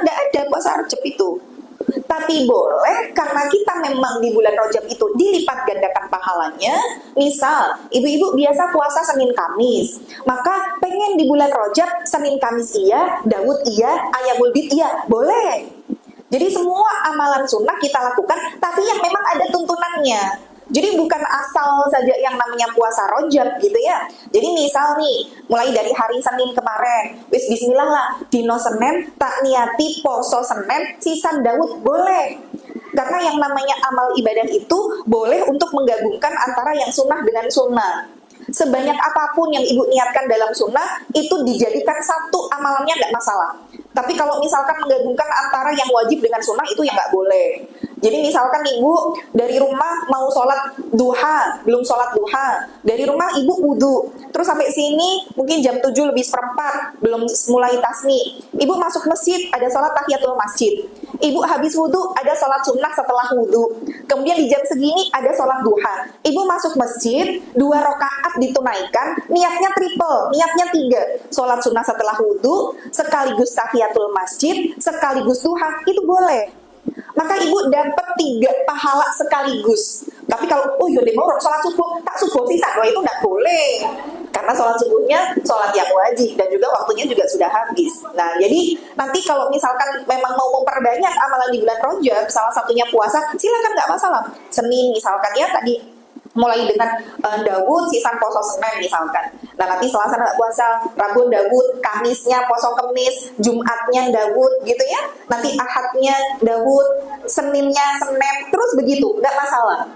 nggak ada puasa Rajab itu. Tapi boleh karena kita memang di bulan Rajab itu dilipat gandakan pahalanya. Misal, ibu-ibu biasa puasa Senin Kamis, maka pengen di bulan Rajab Senin Kamis iya, Daud iya, Ayamul Bid iya, boleh. Jadi semua amalan sunnah kita lakukan, tapi yang memang ada tuntunannya. Jadi bukan asal saja yang namanya puasa Rajab gitu ya. Jadi misal nih, mulai dari hari Senin kemarin, wis bismillah lah, dino Senin, tak niati poso Senin, sisan Daud, boleh. Karena yang namanya amal ibadah itu boleh untuk menggabungkan antara yang sunnah dengan sunnah. Sebanyak apapun yang ibu niatkan dalam sunnah, itu dijadikan satu amalannya nggak masalah. Tapi kalau misalkan menggabungkan antara yang wajib dengan sunnah, itu yang nggak boleh. Jadi misalkan ibu dari rumah mau sholat duha, belum sholat duha. Dari rumah ibu wudhu, terus sampai sini mungkin jam 7 lebih seperempat, belum mulai tasmi. Ibu masuk masjid, ada sholat tahiyatul masjid. Ibu habis wudhu, ada sholat sunnah setelah wudhu. Kemudian di jam segini ada sholat duha. Ibu masuk masjid, 2 rakaat ditunaikan, niatnya triple, niatnya 3. Sholat sunnah setelah wudhu, sekaligus tahiyatul masjid, sekaligus duha, itu boleh. Maka ibu dapat 3 pahala sekaligus. Tapi kalau yaudah mau sholat subuh, tak subuh sisa, itu nggak boleh. Karena sholat subuhnya sholat yang wajib dan juga waktunya juga sudah habis. Nah, jadi nanti kalau misalkan memang mau memperbanyak amalan di bulan Rajab, salah satunya puasa, silakan, nggak masalah. Senin misalkan ya tadi, mulai dengan Daud, sisan poso Senin misalkan. Nah nanti Selasa nggak puasa, Rabu Daud, Kamisnya poso Kemis, Jumatnya Daud gitu ya. Nanti Ahadnya Daud, Seninnya Senin, terus begitu, nggak masalah.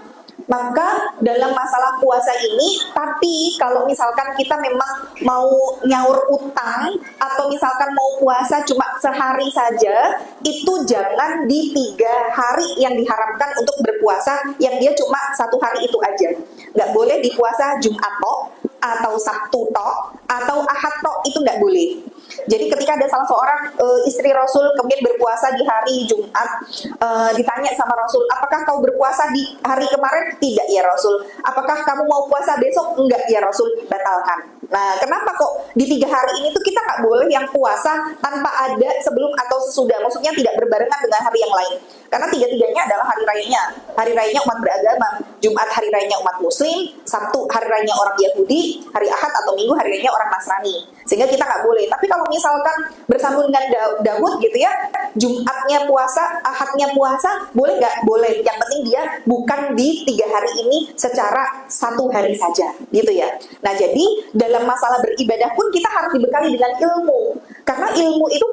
Maka dalam masalah puasa ini, tapi kalau misalkan kita memang mau nyaur utang atau misalkan mau puasa cuma sehari saja, itu jangan di 3 hari yang diharamkan untuk berpuasa, yang dia cuma 1 hari itu aja. Nggak boleh dipuasa Jumat tok, atau Sabtu tok, atau Ahad tok, itu nggak boleh. Jadi ketika ada salah seorang istri Rasul kemudian berpuasa di hari Jumat, ditanya sama Rasul, apakah kau berpuasa di hari kemarin? Tidak ya Rasul. Apakah kamu mau puasa besok? Enggak ya Rasul, batalkan. Nah kenapa kok di 3 hari ini tuh kita nggak boleh yang puasa tanpa ada sebelum atau sesudah? Maksudnya tidak berbarengan dengan hari yang lain. Karena 3-3-nya adalah hari rayanya. Hari rayanya umat beragama. Jumat hari rayanya umat Muslim, Sabtu hari rayanya orang Yahudi, hari Ahad atau Minggu hari rayanya orang Nasrani. Sehingga kita nggak boleh. Tapi kalau misalkan bersambung dengan Daud gitu ya, Jumatnya puasa, Ahadnya puasa, boleh nggak? Boleh. Yang penting dia bukan di 3 hari ini secara 1 hari saja, gitu ya. Nah jadi dalam masalah beribadah pun kita harus dibekali dengan ilmu. Karena ilmu itu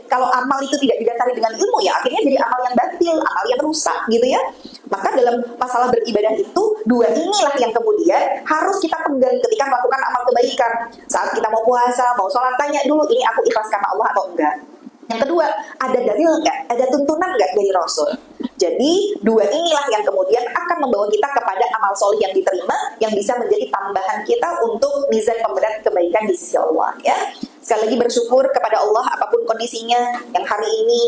kalau amal itu tidak didasari dengan ilmu ya akhirnya jadi amal yang batil, amal yang rusak gitu ya. Maka dalam masalah beribadah itu 2 inilah yang kemudian harus kita pegang ketika melakukan amal kebaikan. Saat kita mau puasa, mau sholat, tanya dulu ini aku ikhlas karena Allah atau enggak. Yang kedua, ada dalil nggak? Ada tuntunan nggak dari Rasul? Jadi 2 inilah yang kemudian akan membawa kita kepada amal solih yang diterima, yang bisa menjadi tambahan kita untuk mizan pemberat kebaikan di sisi Allah ya. Sekali lagi bersyukur kepada Allah apapun kondisinya yang hari ini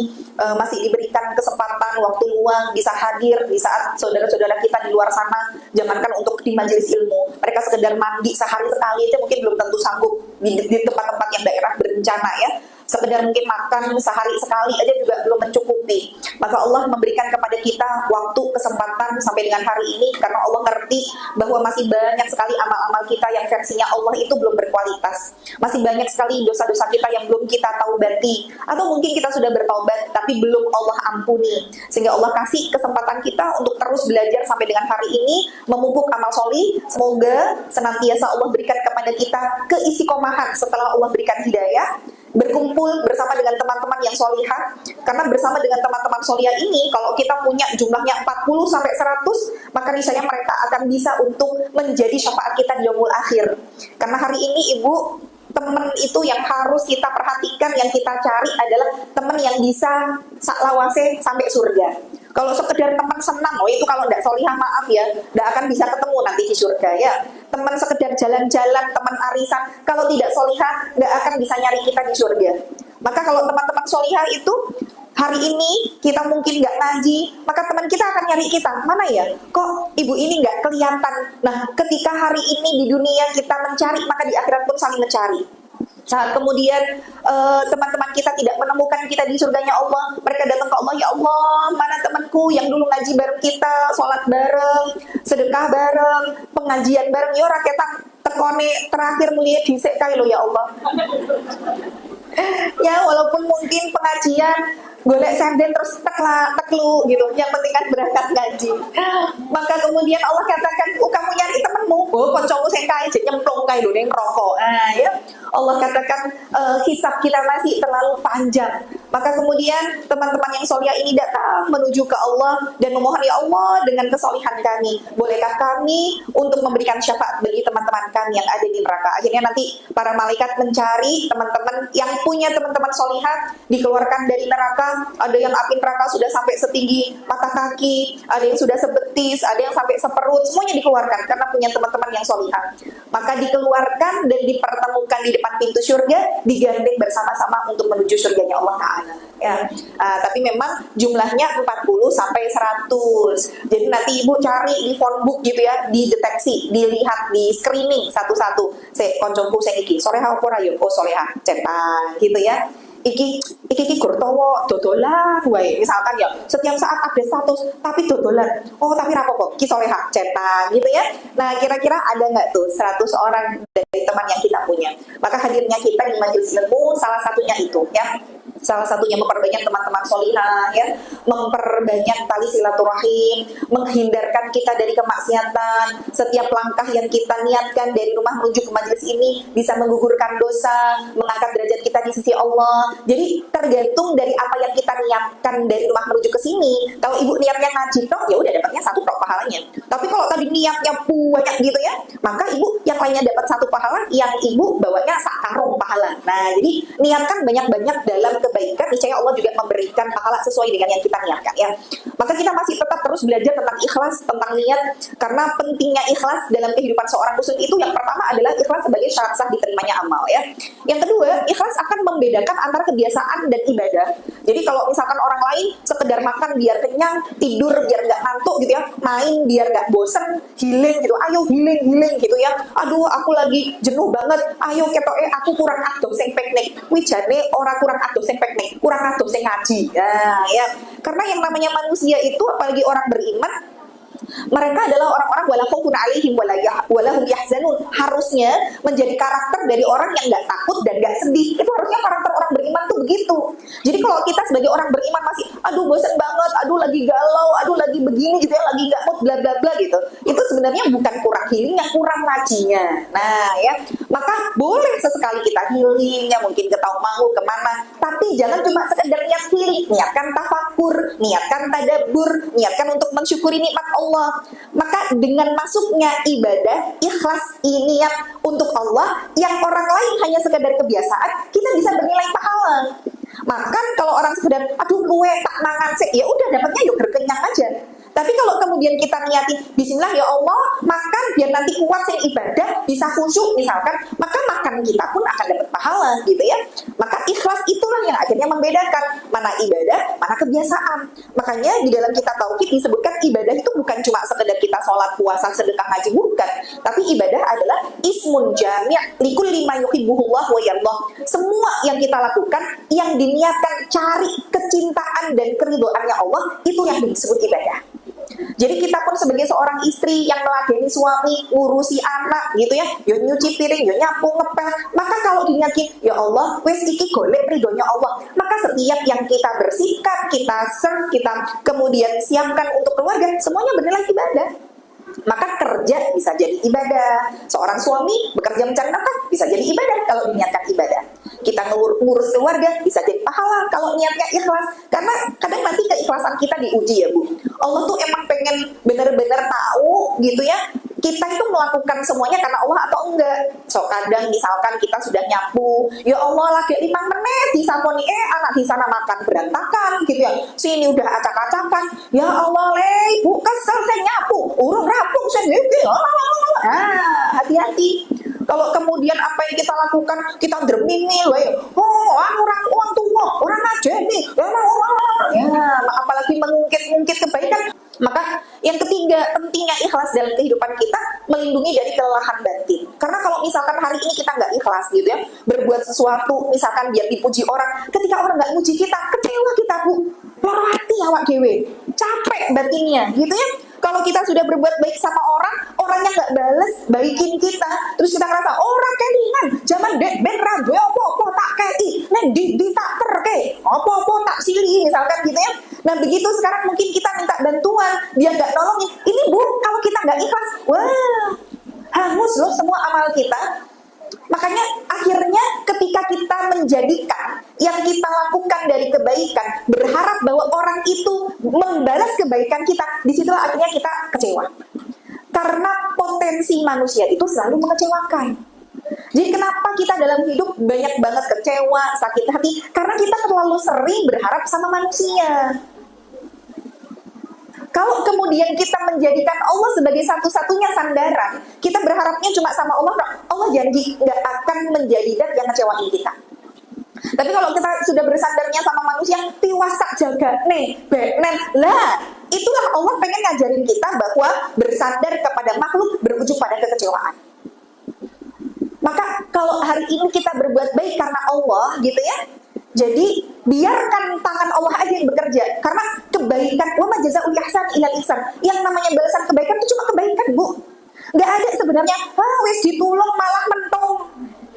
masih diberikan kesempatan waktu luang bisa hadir di saat saudara-saudara kita di luar sana, jangankan untuk di majelis ilmu, mereka sekedar mandi sehari sekali itu mungkin belum tentu sanggup di tempat-tempat yang daerah berencana ya. Sekedar mungkin makan sehari sekali aja juga belum mencukupi. Maka Allah memberikan kepada kita waktu, kesempatan sampai dengan hari ini karena Allah ngerti bahwa masih banyak sekali amal-amal kita yang versinya Allah itu belum berkualitas. Masih banyak sekali dosa-dosa kita yang belum kita taubati, atau mungkin kita sudah bertaubat tapi belum Allah ampuni. Sehingga Allah kasih kesempatan kita untuk terus belajar sampai dengan hari ini, memupuk amal solih. Semoga senantiasa Allah berikan kepada kita keistiqomahan setelah Allah berikan hidayah, berkumpul bersama dengan teman-teman yang solihah. Karena bersama dengan teman-teman solihah ini, kalau kita punya jumlahnya 40-100, maka niscaya mereka akan bisa untuk menjadi syafaat kita di yaumul akhir. Karena hari ini ibu, teman itu yang harus kita perhatikan, yang kita cari adalah teman yang bisa saklawase sampai surga. Kalau sekedar teman senang, itu kalau tidak solihah maaf ya, tidak akan bisa ketemu nanti di surga ya. Teman sekedar jalan-jalan, teman arisan, kalau tidak solihah, tidak akan bisa nyari kita di surga. Maka kalau teman-teman solihah itu, hari ini kita mungkin nggak ngaji, maka teman kita akan nyari kita. Mana ya? Kok ibu ini nggak kelihatan? Nah, ketika hari ini di dunia kita mencari, maka di akhirat pun saling mencari. Saat kemudian teman-teman kita tidak menemukan kita di surganya Allah, mereka datang ke Allah, ya Allah, mana temanku yang dulu ngaji bareng kita, sholat bareng, sedekah bareng, pengajian bareng, yo rakyat tekone terakhir melihat disek kae lo ya Allah. Ya walaupun mungkin pengajian golek senden terus teklu gitu, yang penting kan berangkat ngaji. Maka kemudian Allah katakan, kamu nyari temenmu, koncomu sing kae jek nyemplung kae lho ning rokok. Ya Allah katakan hisab kita masih terlalu panjang. Maka kemudian teman-teman yang solihah ini datang menuju ke Allah dan memohon, ya Allah, dengan kesolihan kami, bolehkah kami untuk memberikan syafaat bagi teman-teman kami yang ada di neraka. Akhirnya nanti para malaikat mencari teman-teman yang punya teman-teman solihah, dikeluarkan dari neraka. Ada yang api neraka sudah sampai setinggi mata kaki, ada yang sudah sebetis, ada yang sampai seperut, semuanya dikeluarkan karena punya teman-teman yang solihah. Maka dikeluarkan dan dipertemukan di depan pintu surga, digandeng bersama-sama untuk menuju surganya Allah Ta'ala. Ya. Tapi memang jumlahnya 40 sampai 100. Jadi nanti ibu cari di phone book gitu ya, dideteksi, dilihat, di screening satu-satu. Koncoku saya iki, soleha apa rayo? Oh soleha, cetak gitu ya. Iki gurtowo dodolan wae, misalkan ya setiap saat ada status tapi dodolan, tapi rapopo ki soleha cetak gitu ya. Nah kira-kira ada nggak tuh 100 orang dari teman yang kita punya? Maka hadirnya kita di majelis ilmu salah satunya itu ya, salah satunya memperbanyak teman-teman solihah ya, memperbanyak tali silaturahim, menghindarkan kita dari kemaksiatan. Setiap langkah yang kita niatkan dari rumah menuju ke majelis ini bisa menggugurkan dosa, mengangkat derajat kita di sisi Allah. Jadi tergantung dari apa yang kita niatkan dari rumah menuju ke sini. Kalau ibu niatnya ngaji tok, ya udah dapatnya 1 tok pahalanya. Tapi kalau tadi niatnya banyak gitu ya, maka ibu yang lainnya dapat 1 pahala, yang ibu bawanya sak karung pahala. Nah, jadi niatkan banyak-banyak dalam kebaikan, niscaya Allah juga memberikan pahala sesuai dengan yang kita niatkan ya. Maka kita masih tetap terus belajar tentang ikhlas, tentang niat, karena pentingnya ikhlas dalam kehidupan seorang muslim itu yang pertama adalah ikhlas sebagai syarat sah diterimanya amal ya. Yang kedua, ikhlas akan membedakan antara kebiasaan dan ibadah. Jadi kalau misalkan orang lain sekedar makan biar kenyang, tidur biar nggak ngantuk gitu ya, main biar nggak bosen, healing gitu, ayo healing gitu ya. Aduh aku lagi jenuh banget, ayo ketoke aku kurang adoh sing piknik. Wijane ora kurang adoh sing piknik, kurang adoh sing ngaji. Nah ya, karena yang namanya manusia itu apalagi orang beriman, mereka adalah orang-orang wala khaufun alaihim wala hum yahzanun. Harusnya menjadi karakter dari orang yang nggak takut dan nggak sedih. Itu harusnya karakter orang beriman tuh begitu. Jadi kalau kita sebagai orang beriman masih aduh bosan banget, aduh lagi galau, aduh lagi begini gitu ya, lagi nggak mood bla bla bla gitu, itu sebenarnya bukan kurang healingnya, kurang ngajinya. Nah ya, maka boleh sesekali kita healingnya, mungkin ke Taumangu kemana, tapi jangan cuma sekedar niat healing. Niatkan tafakur, niatkan tadabbur, niatkan untuk mensyukuri nikmat Allah. Maka dengan masuknya ibadah, ikhlas niat untuk Allah, yang orang lain hanya sekedar kebiasaan, kita bisa bernilai pahala. Makan kalau orang sekedar aduh luwe tak mangan sih, ya udah dapatnya yuk berkenyang aja. Tapi kalau kemudian kita niatin bismillah ya Allah, makan biar nanti kuat sing ibadah, bisa khusyuk misalkan, maka makan kita pun akan dapat pahala gitu ya. Maka ikhlas itulah yang akhirnya membedakan mana ibadah, mana kebiasaan. Makanya di dalam kitab tauhid disebutkan ibadah itu bukan cuma sekedar kita sholat, puasa, sedekah, haji, bukan. Tapi ibadah adalah ismun jami' likulli ma yuhibbuhullah wa yardah. Semua yang kita lakukan yang diniatkan cari kecintaan dan keridhoannya Allah, itu yang disebut ibadah. Jadi kita pun sebagai seorang istri yang meladeni suami, ngurusi anak gitu ya, yo nyuci piring, yo nyapu, ngepel, maka kalau dinyakin ya Allah, wes iki golek ridhonya Allah, maka setiap yang kita bersihkan, kita serve, kita kemudian siapkan untuk keluarga, semuanya bernilai ibadah. Maka kerja bisa jadi ibadah. Seorang suami bekerja mencari nafkah bisa jadi ibadah kalau diniatkan ibadah. Kita ngurus keluarga bisa jadi pahala kalau niatnya ikhlas. Karena kadang nanti keikhlasan kita diuji ya Bu. Allah tuh emang pengen benar-benar tahu gitu ya, kita itu melakukan semuanya karena Allah atau enggak. So kadang misalkan kita sudah nyapu, ya Allah lagi 5 menit disaponi, anak di sana makan berantakan gitu ya, sini udah acak-acakan, ya Allah bu kesel saya nyapu, urung rapung saya gitu. Hati-hati. Kalau kemudian apa yang kita lakukan, kita dermimil, orang tua, orang aja nih, ya apalagi mengungkit-ungkit kebaikan, Maka yang ketiga, pentingnya ikhlas dalam kehidupan kita, melindungi dari kelelahan batin. Karena kalau misalkan hari ini kita nggak ikhlas gitu ya, berbuat sesuatu misalkan biar dipuji orang, ketika orang nggak muji kita, kecewa kita bu, loro hati awak dewe, capek batinnya gitu ya. Kalau kita sudah berbuat baik sama orang, orangnya nggak bales baikin kita, terus kita ngerasa orang kelingan, zaman dek ben ragu opo tak kei, neng di tak terke, opo tak sili misalkan gitu ya. Nah begitu sekarang mungkin kita minta bantuan, dia nggak nolongin. Ini bu, kalau kita nggak ikhlas, wah hangus loh semua amal kita. Makanya akhirnya ketika kita menjadikan yang kita lakukan dari kebaikan, berharap bahwa orang itu membalas kebaikan kita, disitulah akhirnya kita kecewa. Karena potensi manusia itu selalu mengecewakan. Jadi kenapa kita dalam hidup banyak banget kecewa, sakit hati? Karena kita terlalu sering berharap sama manusia. Kalau kemudian kita menjadikan Allah sebagai satu-satunya sandaran, kita berharapnya cuma sama Allah, Allah janji nggak akan menjadi dat yang ngecewain kita. Tapi kalau kita sudah bersandarnya sama manusia, tiwas tak jaga nih, benen lah. Itulah Allah pengen ngajarin kita bahwa bersandar kepada makhluk berujung pada kekecewaan. Maka kalau hari ini kita berbuat baik karena Allah gitu ya, jadi biarkan tangan Allah aja yang bekerja. Karena kebaikan, wa ma jazaa'ul ihsan ilal ihsan. Yang namanya balasan kebaikan itu cuma kebaikan, Bu. Nggak ada sebenarnya, wis ditulung malah mentung.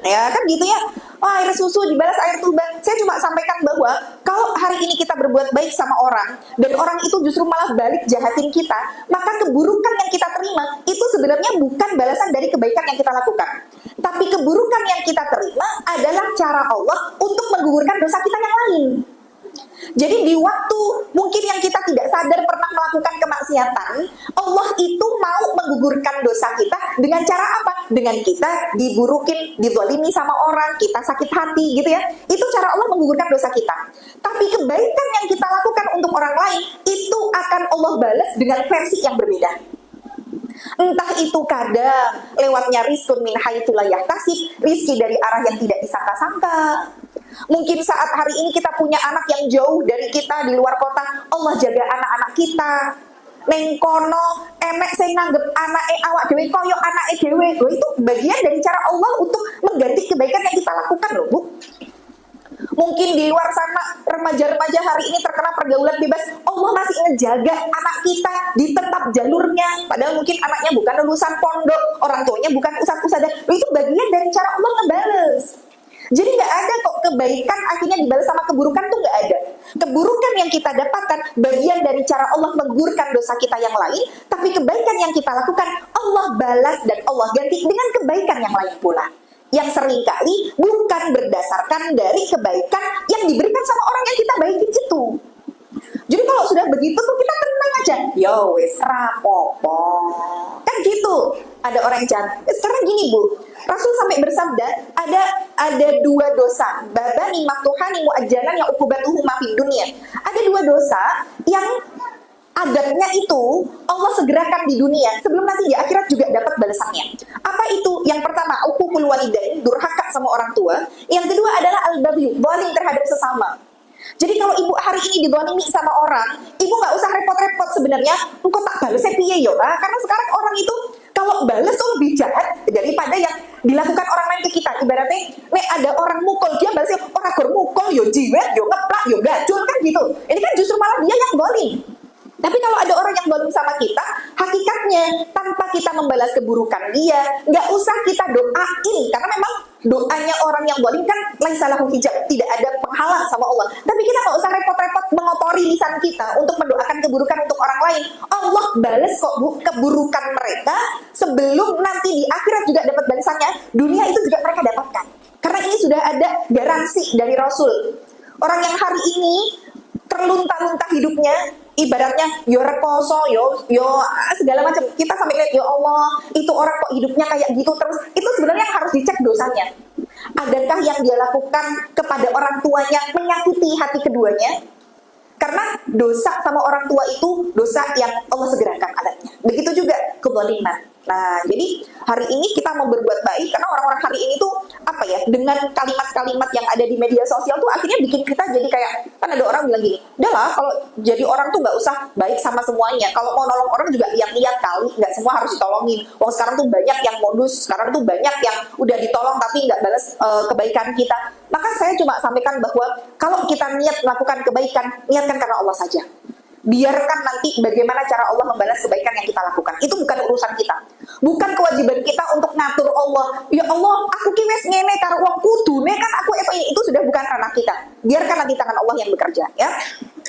Ya kan gitu ya. Air susu dibalas air tuba. Saya cuma sampaikan bahwa kalau hari ini kita berbuat baik sama orang dan orang itu justru malah balik jahatin kita, maka keburukan yang kita terima itu sebenarnya bukan balasan dari kebaikan yang kita lakukan. Tapi keburukan yang kita terima adalah cara Allah untuk menggugurkan dosa kita yang lain. Jadi di waktu mungkin yang kita tidak sadar pernah melakukan kemaksiatan, Allah itu mau menggugurkan dosa kita dengan cara apa? Dengan kita diburukin, dizalimi sama orang, kita sakit hati gitu ya. Itu cara Allah menggugurkan dosa kita. Tapi kebaikan yang kita lakukan untuk orang lain, itu akan Allah balas dengan versi yang berbeda. Entah itu kadang lewatnya rizqun min haitsu la yahtasib, rizki dari arah yang tidak disangka-sangka. Mungkin saat hari ini kita punya anak yang jauh dari kita di luar kota, Allah jaga anak-anak kita. Neng kono emek sing nganggep anake awak dhewe koyo anake dhewe. Itu bagian dari cara Allah untuk mengganti kebaikan yang kita lakukan loh, Bu. Mungkin di luar sana remaja-remaja hari ini terkena pergaulan bebas, Allah masih ngejaga anak kita di tetap jalurnya, padahal mungkin anaknya bukan lulusan pondok, orang tuanya bukan ustadz-ustadzah. Itu bagian dari cara Allah ngebales. Jadi nggak ada kok kebaikan akhirnya dibalas sama keburukan, tuh nggak ada. Keburukan yang kita dapatkan bagian dari cara Allah menggugurkan dosa kita yang lain, tapi kebaikan yang kita lakukan Allah balas dan Allah ganti dengan kebaikan yang lain pula, yang seringkali bukan berdasarkan dari kebaikan yang diberikan sama orang yang kita baikin itu. Jadi kalau sudah begitu tuh kita tenang aja, yo wes rapopo, kan gitu. Ada orang jahat. Sekarang gini Bu, Rasul sampai bersabda ada dua dosa, babani maftuhani muajjalan yang ukubatuhu ma fid dunya. Ada dua dosa yang adabnya itu Allah segerakan di dunia sebelum nanti di akhirat juga dapat balasannya. Apa itu? Yang pertama, uququl walidain, durhaka sama orang tua. Yang kedua adalah al-baghy, zalim terhadap sesama. Jadi kalau ibu hari ini dizalimi sama orang, ibu nggak usah repot-repot sebenarnya. Engkau tak balasnya piye yo? Karena sekarang orang itu kalau balas tuh lebih jahat daripada yang dilakukan orang lain ke kita. Ibaratnya, nek ada orang mukul, dia balasnya orang bermukul, yo jiwet, yo ngeplak, yo gacul kan gitu. Ini kan justru malah dia yang zalim. Tapi kalau ada orang yang zalim sama kita, hakikatnya tanpa kita membalas keburukan dia, nggak usah kita doain, karena memang doanya orang yang zalim kan laisa lahu hijab, tidak ada penghalang sama Allah. Tapi kita nggak usah repot-repot mengotori lisan kita untuk mendoakan keburukan untuk orang lain. Allah balas kok Bu keburukan mereka sebelum nanti di akhirat juga dapat balasannya. Dunia itu juga mereka dapatkan. Karena ini sudah ada garansi dari Rasul. Orang yang hari ini terlunta-lunta hidupnya, ibaratnya yo rekoso, yo segala macam. Kita sampai lihat ya Allah, itu orang kok hidupnya kayak gitu terus. Itu sebenarnya harus dicek dosanya. Adakah yang dia lakukan kepada orang tuanya menyakiti hati keduanya? Karena dosa sama orang tua itu dosa yang Allah segerakan adanya. Begitu juga kezaliman. Nah, jadi hari ini kita mau berbuat baik karena orang-orang hari ini tuh apa ya, dengan kalimat-kalimat yang ada di media sosial tuh akhirnya bikin kita jadi kayak, kan ada orang bilang gini, udahlah kalau jadi orang tuh nggak usah baik sama semuanya. Kalau mau nolong orang juga lihat-lihat kali, nggak semua harus ditolongin. Wong sekarang tuh banyak yang modus, sekarang tuh banyak yang udah ditolong tapi nggak balas kebaikan kita. Maka saya cuma sampaikan bahwa kalau kita niat melakukan kebaikan, niatkan karena Allah saja. Biarkan nanti bagaimana cara Allah membalas kebaikan yang kita lakukan. Itu bukan urusan kita. Bukan kewajiban kita untuk ngatur Allah. Ya Allah, aku ki wis ngene karo wong kudune kan aku itu sudah bukan ranah kita. Biarkan nanti tangan Allah yang bekerja, ya.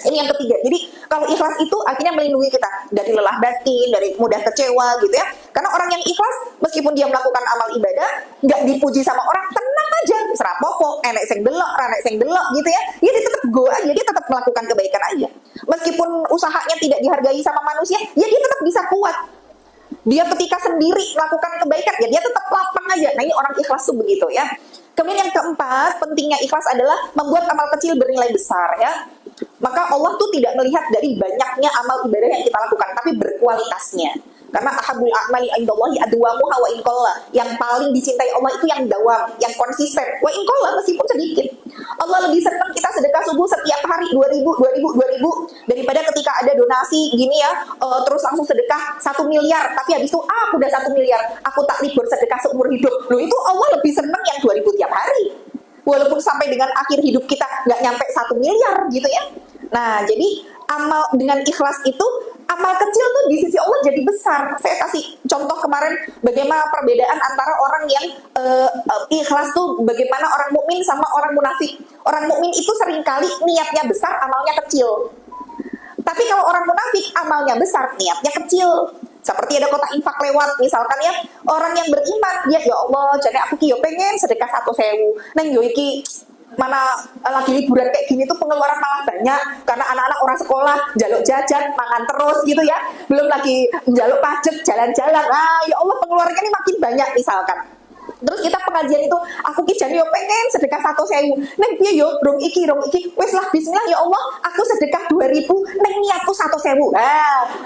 Ini yang ketiga. Jadi kalau ikhlas itu akhirnya melindungi kita dari lelah batin, dari mudah kecewa gitu ya. Karena orang yang ikhlas meskipun dia melakukan amal ibadah, nggak dipuji sama orang, tenang aja, serapopo, enek sing delok, ranek sing delok gitu ya. Dia tetap go aja, dia tetap melakukan kebaikan aja. Meskipun usahanya tidak dihargai sama manusia, ya dia tetap bisa kuat. Dia ketika sendiri melakukan kebaikan, ya dia tetap lapang aja. Nah ini orang ikhlas tuh begitu ya. Kemudian yang keempat, pentingnya ikhlas adalah membuat amal kecil bernilai besar ya. Maka Allah tuh tidak melihat dari banyaknya amal ibadah yang kita lakukan, tapi berkualitasnya. Karena ahabul a'mali indallahi adwamuha wa in qalla. Yang paling dicintai Allah itu yang dawam, yang konsisten. Wa in qalla meskipun sedikit. Allah lebih senang kita sedekah subuh setiap hari 2000 daripada ketika ada donasi gini ya, terus langsung sedekah 1 miliar, tapi habis itu aku udah 1 miliar, aku tak libur sedekah seumur hidup. Loh itu Allah lebih senang yang 2000 tiap hari. Walaupun sampai dengan akhir hidup kita nggak nyampe 1 miliar gitu ya. Nah, jadi amal dengan ikhlas itu, amal kecil tuh di sisi Allah jadi besar. Saya kasih contoh kemarin bagaimana perbedaan antara orang yang ikhlas tuh, bagaimana orang mukmin sama orang munafik. Orang mukmin itu seringkali niatnya besar, amalnya kecil. Tapi kalau orang munafik, amalnya besar, niatnya kecil. Seperti ada kotak infak lewat, misalkan ya, orang yang beriman, dia ya Allah, jadi aku ki yo pengen sedekah 1.000. Neng yo iki mana lagi liburan kayak gini tuh pengeluaran malah banyak karena anak-anak orang sekolah jaluk jajan, mangan terus gitu ya, belum lagi jaluk pajak, jalan-jalan. Ya Allah, pengeluarannya ini makin banyak misalkan. Terus kita pengajian itu, aku ki jane yo pengen sedekah 1.000. Neng piye yo, rong iki. Wes lah bismillah ya Allah, aku sedekah 2.000, neng niatku 1.000.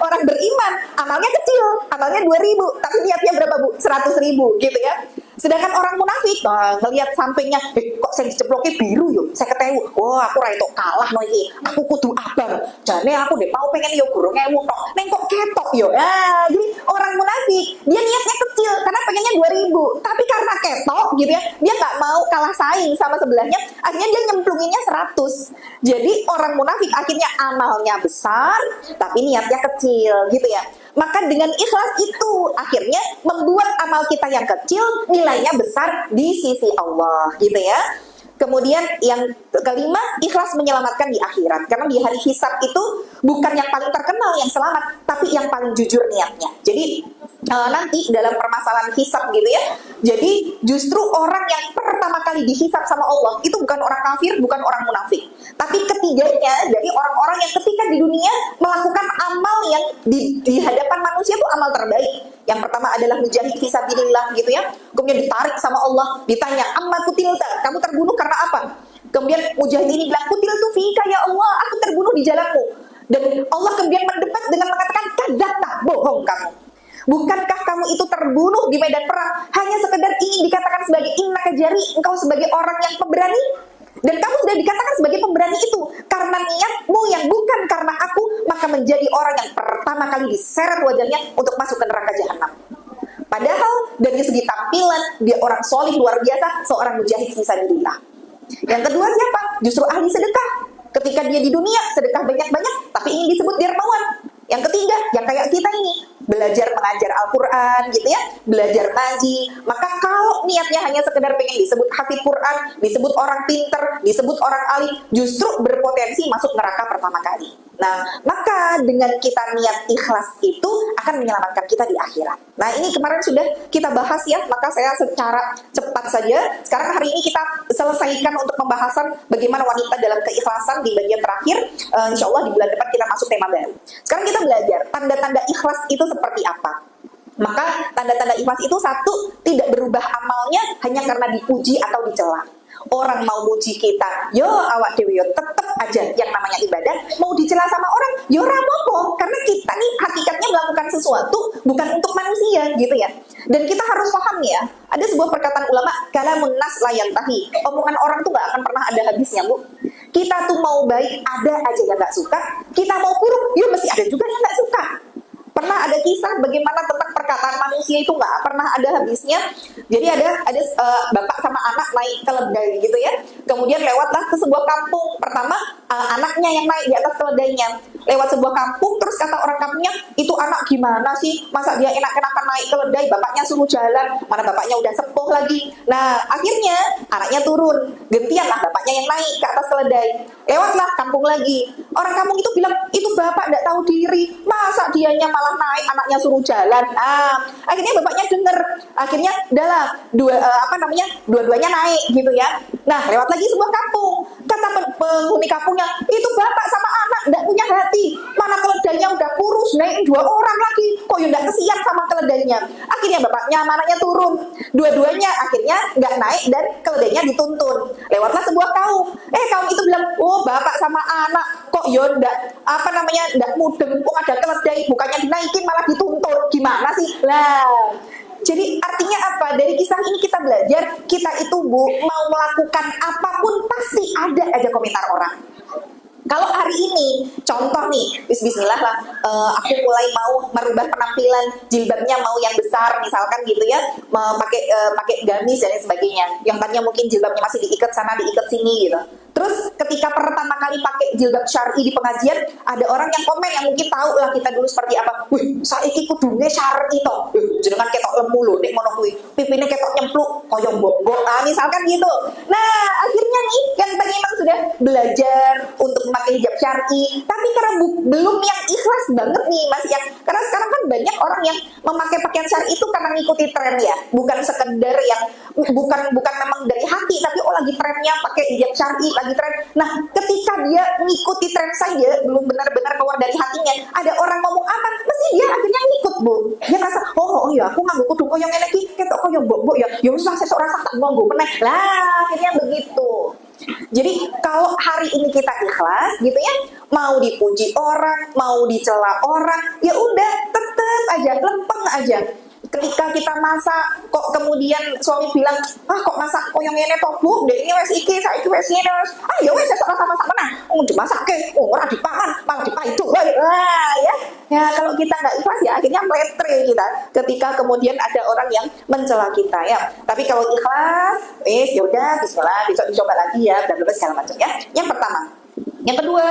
Orang beriman, amalnya kecil, amalnya 2.000, tapi niatnya berapa Bu? 100.000 gitu ya. Sedangkan orang munafik, ngelihat sampingnya, kok saya diceploknya biru yuk, saya ketemu, aku ra entuk kalah no iki, aku kudu abang, jane aku deh mau pengen yo gurung ewu tok, neng kok ketok yo. Jadi orang munafik, dia niatnya kecil, karena pengennya 2.000, tapi karena ketok gitu ya, dia nggak mau kalah saing sama sebelahnya, akhirnya dia nyemplunginnya 100. Jadi orang munafik akhirnya amalnya besar, tapi niatnya kecil gitu ya. Maka dengan ikhlas itu akhirnya membuat amal kita yang kecil nilainya besar di sisi Allah gitu ya. Kemudian yang kelima, ikhlas menyelamatkan di akhirat. Karena di hari hisab itu bukan yang paling terkenal yang selamat, tapi yang paling jujur niatnya. Jadi nanti dalam permasalahan hisab gitu ya, jadi justru orang yang pertama kali dihisab sama Allah itu bukan orang kafir, bukan orang munafik, tapi ketiganya, jadi orang-orang yang ketika di dunia melakukan amal yang di hadapan manusia itu amal terbaik. Yang pertama adalah mujahid fisabilillah gitu ya, kemudian ditarik sama Allah, ditanya amma kutilta, kamu terbunuh karena apa? Kemudian mujahid ini bilang kutiltu fika ya Allah, aku terbunuh di jalanmu. Dan Allah kemudian mendebat dengan mengatakan kadzabta, bohong kamu. Bukankah kamu itu terbunuh di medan perang hanya sekedar ingin dikatakan sebagai innaka jari, engkau sebagai orang yang pemberani? Dan kamu sudah dikatakan sebagai pemberani itu karena niatmu yang bukan karena aku, maka menjadi orang yang pertama kali diseret wajahnya untuk masuk ke neraka jahanam. Padahal dari segi tampilan dia orang solih luar biasa, seorang mujahid fisabilillah. Yang kedua siapa? Justru ahli sedekah. Ketika dia di dunia sedekah banyak-banyak, tapi ingin disebut dermawan. Yang ketiga, yang kayak kita ini, belajar mengajar Al-Quran gitu ya, belajar ngaji. Maka kalau niatnya hanya sekedar pengen disebut hafid Quran, disebut orang pinter, disebut orang alim, justru berpotensi masuk neraka pertama kali. Nah, maka dengan kita niat ikhlas itu akan menyelamatkan kita di akhirat. Nah, ini kemarin sudah kita bahas ya, maka saya secara cepat saja. Sekarang hari ini kita selesaikan untuk pembahasan bagaimana wanita dalam keikhlasan di bagian terakhir. Insya Allah di bulan depan kita masuk tema baru. Sekarang kita belajar tanda-tanda ikhlas itu seperti apa. Maka tanda-tanda ikhlas itu satu, tidak berubah amalnya hanya karena dipuji atau dicela. Orang mau muji kita, yo awak dewe yo tetep aja yang namanya ibadah, mau dicela sama orang, yo rapopo, karena kita nih hakikatnya melakukan sesuatu bukan untuk manusia gitu ya. Dan kita harus paham ya, ada sebuah perkataan ulama, kalamun nas la yantahi. Omongan orang tuh gak akan pernah ada habisnya, Bu. Kita tuh mau baik, ada aja yang gak suka. Kita mau buruk, ya mesti ada juga yang gak suka. Pernah ada kisah bagaimana tentang perkataan manusia itu nggak pernah ada habisnya. Jadi ada bapak sama anak naik keledai gitu ya. Kemudian lewatlah ke sebuah kampung. Pertama anaknya yang naik di atas keledainya. Lewat sebuah kampung, terus kata orang kampungnya, itu anak gimana sih? Masa dia enak-enakan naik keledai, bapaknya suruh jalan, mana bapaknya udah sepuh lagi. Nah, akhirnya anaknya turun, gantian lah bapaknya yang naik ke atas keledai. Lewatlah kampung lagi. Orang kampung itu bilang, itu bapak nggak tahu diri, masa dianya malah naik, anaknya suruh jalan. Akhirnya bapaknya denger, akhirnya udahlah dua-duanya naik gitu ya. Nah, lewat lagi sebuah kampung, kata penghuni kampungnya, itu bapak sama anak nggak punya hati, mana keledainya udah kurus, naik 2 orang lagi, kok ya nggak kesian sama keledainya. Akhirnya bapaknya sama anaknya turun, dua-duanya akhirnya nggak naik dan keledainya dituntun. Lewatlah sebuah kaum, kaum itu bilang, oh bapak sama anak kok ya nggak mudeng, kok ada keledai, bukannya dinaikin malah dituntun, gimana sih lah. Jadi artinya apa? Dari kisah ini kita belajar, kita itu Bu, mau melakukan apapun pasti ada aja komentar orang. Kalau hari ini, contoh nih, bismillah lah, aku mulai mau merubah penampilan, jilbabnya mau yang besar, misalkan gitu ya, pakai gamis dan sebagainya. Yang tadinya mungkin jilbabnya masih diikat sana, diikat sini gitu. Terus ketika pertama kali pakai jilbab syar'i di pengajian, ada orang yang komen yang mungkin tahu lah kita dulu seperti apa. Wih, saiki kudune syar'i toh. Jenengan ketok lemu lho, nek ngono kuwi. Pipine ketok nyempluk koyo mbok-mbok. Misalkan gitu. Nah, akhirnya nih yang tadi memang sudah belajar untuk memakai hijab syar'i, tapi karena belum yang ikhlas banget nih, masih yang karena sekarang kan banyak orang yang memakai pakaian syar'i itu karena ngikuti tren ya, bukan sekedar yang bukan memang dari hati, tapi lagi trennya pakai hijab syar'i, lagi tren. Nah, ketika dia ngikuti tren saja, belum benar-benar keluar dari hatinya, ada orang ngomong apa, mesti dia akhirnya ngikut, Bu. Dia merasa, oh iya, aku nganggo kudu koyo ngene iki, ketok koyo mbok-mbok ya. Ya wis lah sesuk rasa tak nganggo meneh. Lah, akhirnya begitu. Jadi kalau hari ini kita ikhlas gitu ya, mau dipuji orang, mau dicela orang, ya udah tetep aja, lempeng aja. Ketika kita masak, kok kemudian suami bilang, kok masak kok yang ini toh Bu, dek ini wes iki, saiki wes ini wes, ya wes esok rasa masak mana, dimasak ke, ora dipangan, malah dipaitu, ya kalau kita nggak ikhlas ya akhirnya meletre kita, ketika kemudian ada orang yang mencela kita ya. Tapi kalau ikhlas, ya udah, bismillah, besok dicoba lagi ya, dan segala macam ya. Yang pertama. Yang kedua,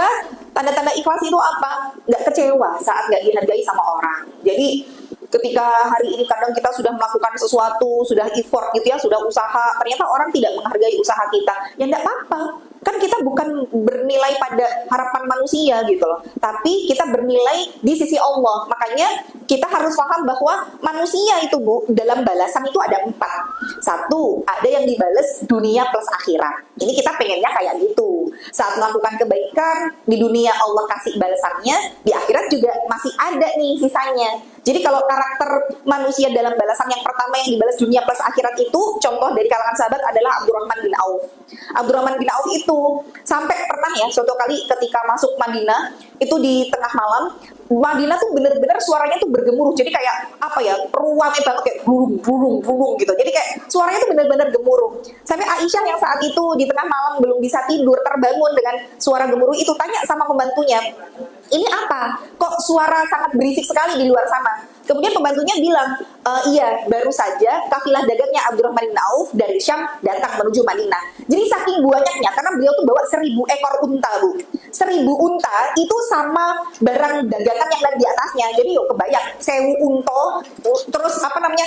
tanda-tanda ikhlas itu apa? Nggak kecewa saat nggak dihargai sama orang. Jadi ketika hari ini kadang kita sudah melakukan sesuatu, sudah effort gitu ya, sudah usaha, ternyata orang tidak menghargai usaha kita, ya enggak apa-apa. Kan kita bukan bernilai pada harapan manusia gitu loh, tapi kita bernilai di sisi Allah. Makanya kita harus paham bahwa manusia itu Bu, dalam balasan itu ada 4. 1, ada yang dibales dunia plus akhirat. Ini kita pengennya kayak gitu. Saat melakukan kebaikan, di dunia Allah kasih balasannya, di akhirat juga masih ada nih sisanya. Jadi kalau karakter manusia dalam balasan yang pertama yang dibalas dunia plus akhirat itu, contoh dari kalangan sahabat adalah Abdurrahman bin Auf. Abdurrahman bin Auf itu sampai pernah ya suatu kali ketika masuk Madinah, itu di tengah malam, Madinah tuh bener-bener suaranya tuh bergemuruh. Jadi kayak apa ya, ruangnya banget kayak burung gitu. Jadi kayak suaranya tuh bener-bener gemuruh. Sampai Aisyah yang saat itu di tengah malam belum bisa tidur, terbangun dengan suara gemuruh itu, tanya sama pembantunya, ini apa? Kok suara sangat berisik sekali di luar sana? Kemudian pembantunya bilang, iya, baru saja kafilah dagangnya Abdurrahman bin Auf dari Syam datang menuju Madinah. Jadi saking banyaknya, karena beliau tuh bawa 1000 ekor unta, Bu. 1000 unta itu sama barang dagangan yang ada di atasnya. Jadi yuk kebayang, 1000 unta, terus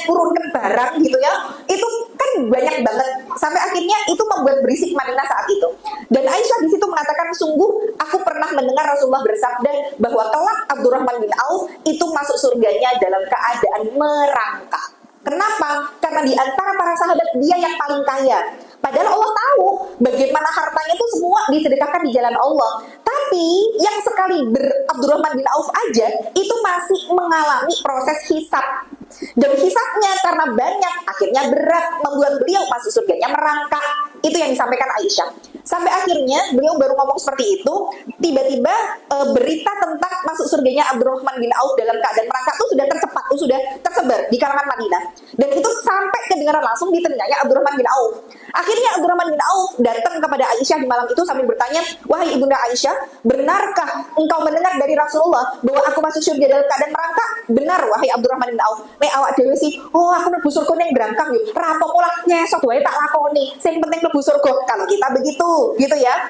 turunkan barang gitu ya. Itu kan banyak banget. Sampai akhirnya itu membuat berisik Madinah saat itu. Dan Aisyah di situ mengatakan, sungguh aku pernah mendengar Rasulullah bersabda bahwa kelak Abdurrahman bin Auf itu masuk surganya dalam keadaan merangkak. Kenapa? Karena di antara para sahabat dia yang paling kaya. Padahal Allah tahu bagaimana hartanya itu semua disedekahkan di jalan Allah. Tapi yang sekali Abdurrahman bin Auf aja itu masih mengalami proses hisab. Dan hisabnya karena banyak akhirnya berat, membuat beliau masuk surganya merangkak. Itu yang disampaikan Aisyah. Sampai akhirnya beliau baru ngomong seperti itu, tiba-tiba berita tentang masuk surganya Abdurrahman bin Auf dalam keadaan merangkak itu sudah tercepat, itu sudah tersebar di kalangan Madinah. Dan itu sampai kedengaran langsung di telinganya Abdurrahman bin Auf. Akhirnya Abdurrahman bin Auf datang kepada Aisyah di malam itu sambil bertanya, "Wahai Ibunda Aisyah, benarkah engkau mendengar dari Rasulullah bahwa aku masuk surga dalam keadaan merangkak?" "Benar, wahai Abdurrahman bin Auf." "Nek awak dhewe sih, oh aku mlebu surga ning berangkang yo. Rapopo lah nyesot wae tak lakoni. Sing penting mlebu surga." Kalau kita begitu, gitu ya.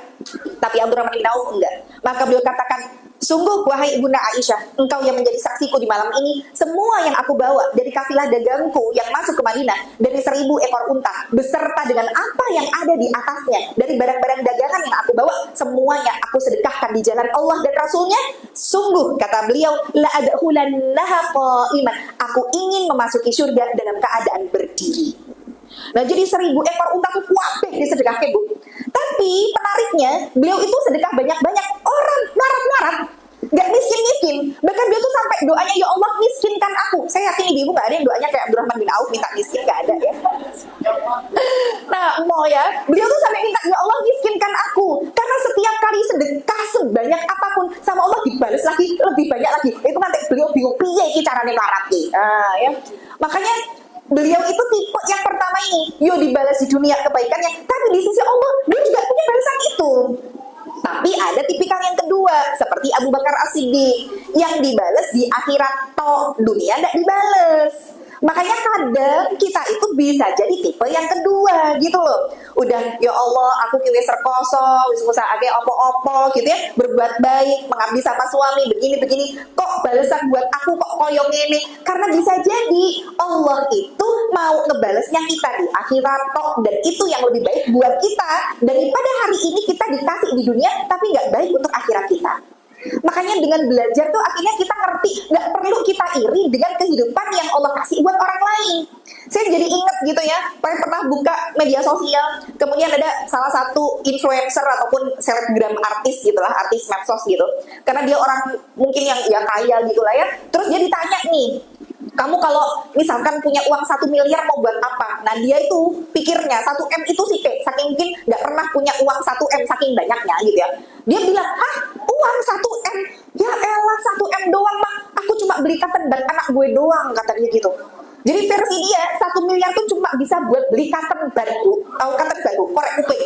Tapi Abdurrahman bin Auf enggak. Maka beliau katakan, "Sungguh wahai Ibunda Aisyah, engkau yang menjadi saksiku di malam ini, semua yang aku bawa dari kafilah dagangku yang masuk ke Madinah dari 1.000 ekor unta beserta dengan apa yang ada di atasnya dari barang-barang dagangan yang aku bawa, semuanya aku sedekahkan di jalan Allah dan Rasulnya. Sungguh," kata beliau, "la adkhulannaha qa'iman." Aku ingin memasuki surga dalam keadaan berdiri. Nah, jadi 1.000 ekor unta itu kuatnya disedekahkan, Bu. Tapi menariknya, beliau itu sedekah banyak-banyak, orang melarat-melarat, gak miskin-miskin. Bahkan beliau tuh sampai doanya, "Ya Allah, miskinkan aku." Saya yakin ibu gak ada yang doanya kayak Abdurrahman bin Auf minta miskin, gak ada ya. Nah, mau ya, beliau tuh sampai minta, "Ya Allah, miskinkan aku." Karena setiap kali sedekah sebanyak apapun, sama Allah dibalas lagi, lebih banyak lagi. Itu nanti beliau bingung, piye iki carane melarat ki. Nah, ya. Makanya beliau itu tipe yang pertama ini, yo dibalas di dunia kebaikannya, tapi di sisi Allah dia juga punya balasan itu. Tapi ada tipikal yang kedua, seperti Abu Bakar As-Siddiq, yang dibalas di akhirat, toh dunia tidak dibalas. Makanya kadang kita itu bisa jadi tipe yang kedua gitu loh. Udah, ya Allah, aku kiwe serkoso, wis ngusahake opo-opo gitu ya, berbuat baik, mengabdi sama suami, begini-begini, kok balasan buat aku kok koyo ngene. Karena bisa jadi Allah itu mau ngebalesnya kita di akhirat toh, dan itu yang lebih baik buat kita daripada hari ini kita dikasih di dunia tapi nggak baik untuk akhirat kita. Makanya dengan belajar tuh akhirnya kita ngerti, nggak perlu kita iri dengan kehidupan yang Allah kasih buat orang lain. Saya jadi inget gitu ya, pernah buka media sosial, kemudian ada salah satu influencer ataupun selebgram artis gitulah, artis medsos gitu. Karena dia orang mungkin yang ya kaya gitulah ya. Terus dia ditanya nih, "Kamu kalau misalkan punya uang 1 miliar mau buat apa?" Nah dia itu pikirnya 1 M itu sih kayak saking mungkin nggak pernah punya uang 1 M saking banyaknya gitu ya. Dia bilang, "Hah, uang 1 M? Ya elah 1 M doang mah, aku cuma beli cotton bud anak gue doang," kata dia gitu. Jadi versi dia 1 miliar tuh cuma bisa buat beli cotton bud, tahu cotton bud, korek kuping.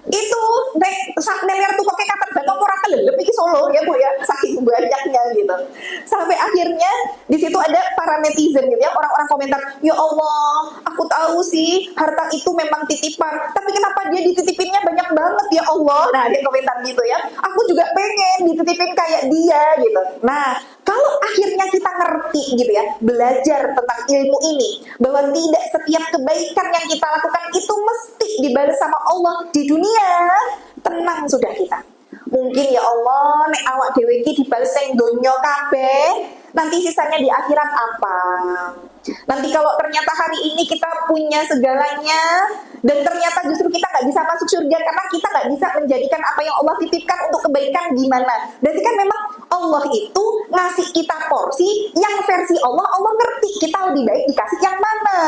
Itu nek 1 miliar tuh pakai kata batok ora kelelep iki Solo ya Bu ya, saking banyaknya gitu. Sampai akhirnya di situ ada para netizen gitu ya, orang-orang komentar, "Ya Allah, aku tahu sih harta itu memang titipan, tapi kenapa dia dititipinnya banyak banget ya Allah?" Nah, dia komentar gitu ya. "Aku juga pengen dititipin kayak dia gitu." Nah, kalau akhirnya kita ngerti gitu ya, belajar tentang ilmu ini, bahwa tidak setiap kebaikan yang kita lakukan itu mesti dibalas sama Allah di dunia, tenang sudah kita. Mungkin ya Allah, nek awak dhewe iki dibalas ning donya kabeh, nanti sisanya di akhirat apa? Nanti kalau ternyata hari ini kita punya segalanya, dan ternyata justru kita nggak bisa masuk surga karena kita nggak bisa menjadikan apa yang Allah titipkan untuk kebaikan gimana? Berarti kan memang Allah itu ngasih kita porsi yang versi Allah, Allah ngerti kita lebih baik dikasih yang mana.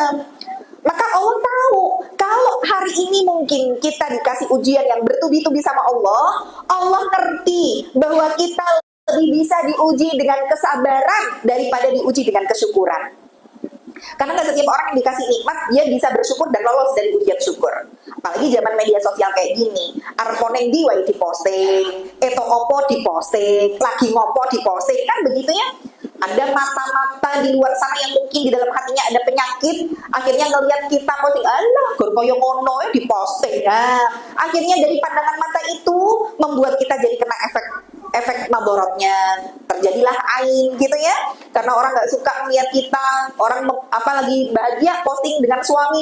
Maka Allah tahu kalau hari ini mungkin kita dikasih ujian yang bertubi-tubi sama Allah, Allah ngerti bahwa kita lebih bisa diuji dengan kesabaran daripada diuji dengan kesyukuran. Karena nggak setiap orang yang dikasih nikmat dia bisa bersyukur dan lolos dari ujian syukur. Apalagi zaman media sosial kayak gini, arponeng di wae diposting, eto opo diposting, lagi ngopo diposting, kan begitu ya. Ada mata-mata di luar sana yang mungkin di dalam hatinya ada penyakit, akhirnya ngelihat kita posting, alah koyo ngono ya diposting. Nah, akhirnya dari pandangan mata itu membuat kita jadi kena efek madorotnya, terjadilah ain gitu ya, karena orang nggak suka melihat kita, orang apalagi bahagia posting dengan suami,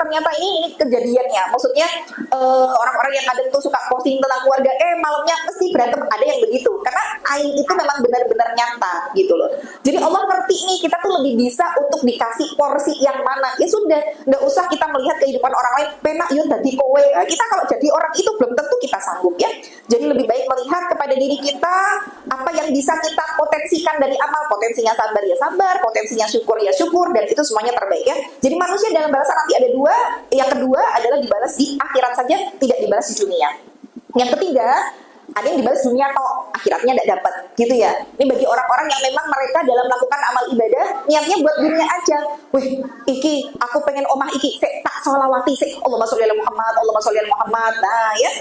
ternyata ini kejadiannya, maksudnya orang-orang yang kadang tuh suka posting tentang keluarga, malamnya mesti berantem, ada yang begitu, karena ain itu memang benar-benar nyata gitu loh. Jadi Allah ngerti nanti nih kita tuh lebih bisa untuk dikasih porsi yang mana. Ya sudah, nggak usah kita melihat kehidupan orang lain, penak yuk jadi kowe. Nah, kita kalau jadi orang itu belum tentu kita sanggup ya. Jadi lebih baik melihat kepada diri kita, apa yang bisa kita potensikan dari amal. Potensinya sabar ya sabar, potensinya syukur ya syukur, dan itu semuanya terbaik ya. Jadi manusia dalam balasan nanti ada dua. Yang kedua adalah dibalas di akhirat saja, tidak dibalas di dunia. Yang ketiga, ada yang dibalas dunia atau akhiratnya tidak dapat, gitu ya. Ini bagi orang-orang yang memang mereka dalam melakukan amal ibadah niatnya buat dunia aja. Wih, iki aku pengen omah iki, tak sholawati, Allahumma sholli ala Muhammad, Allahumma sholli ala Muhammad. Nah ya,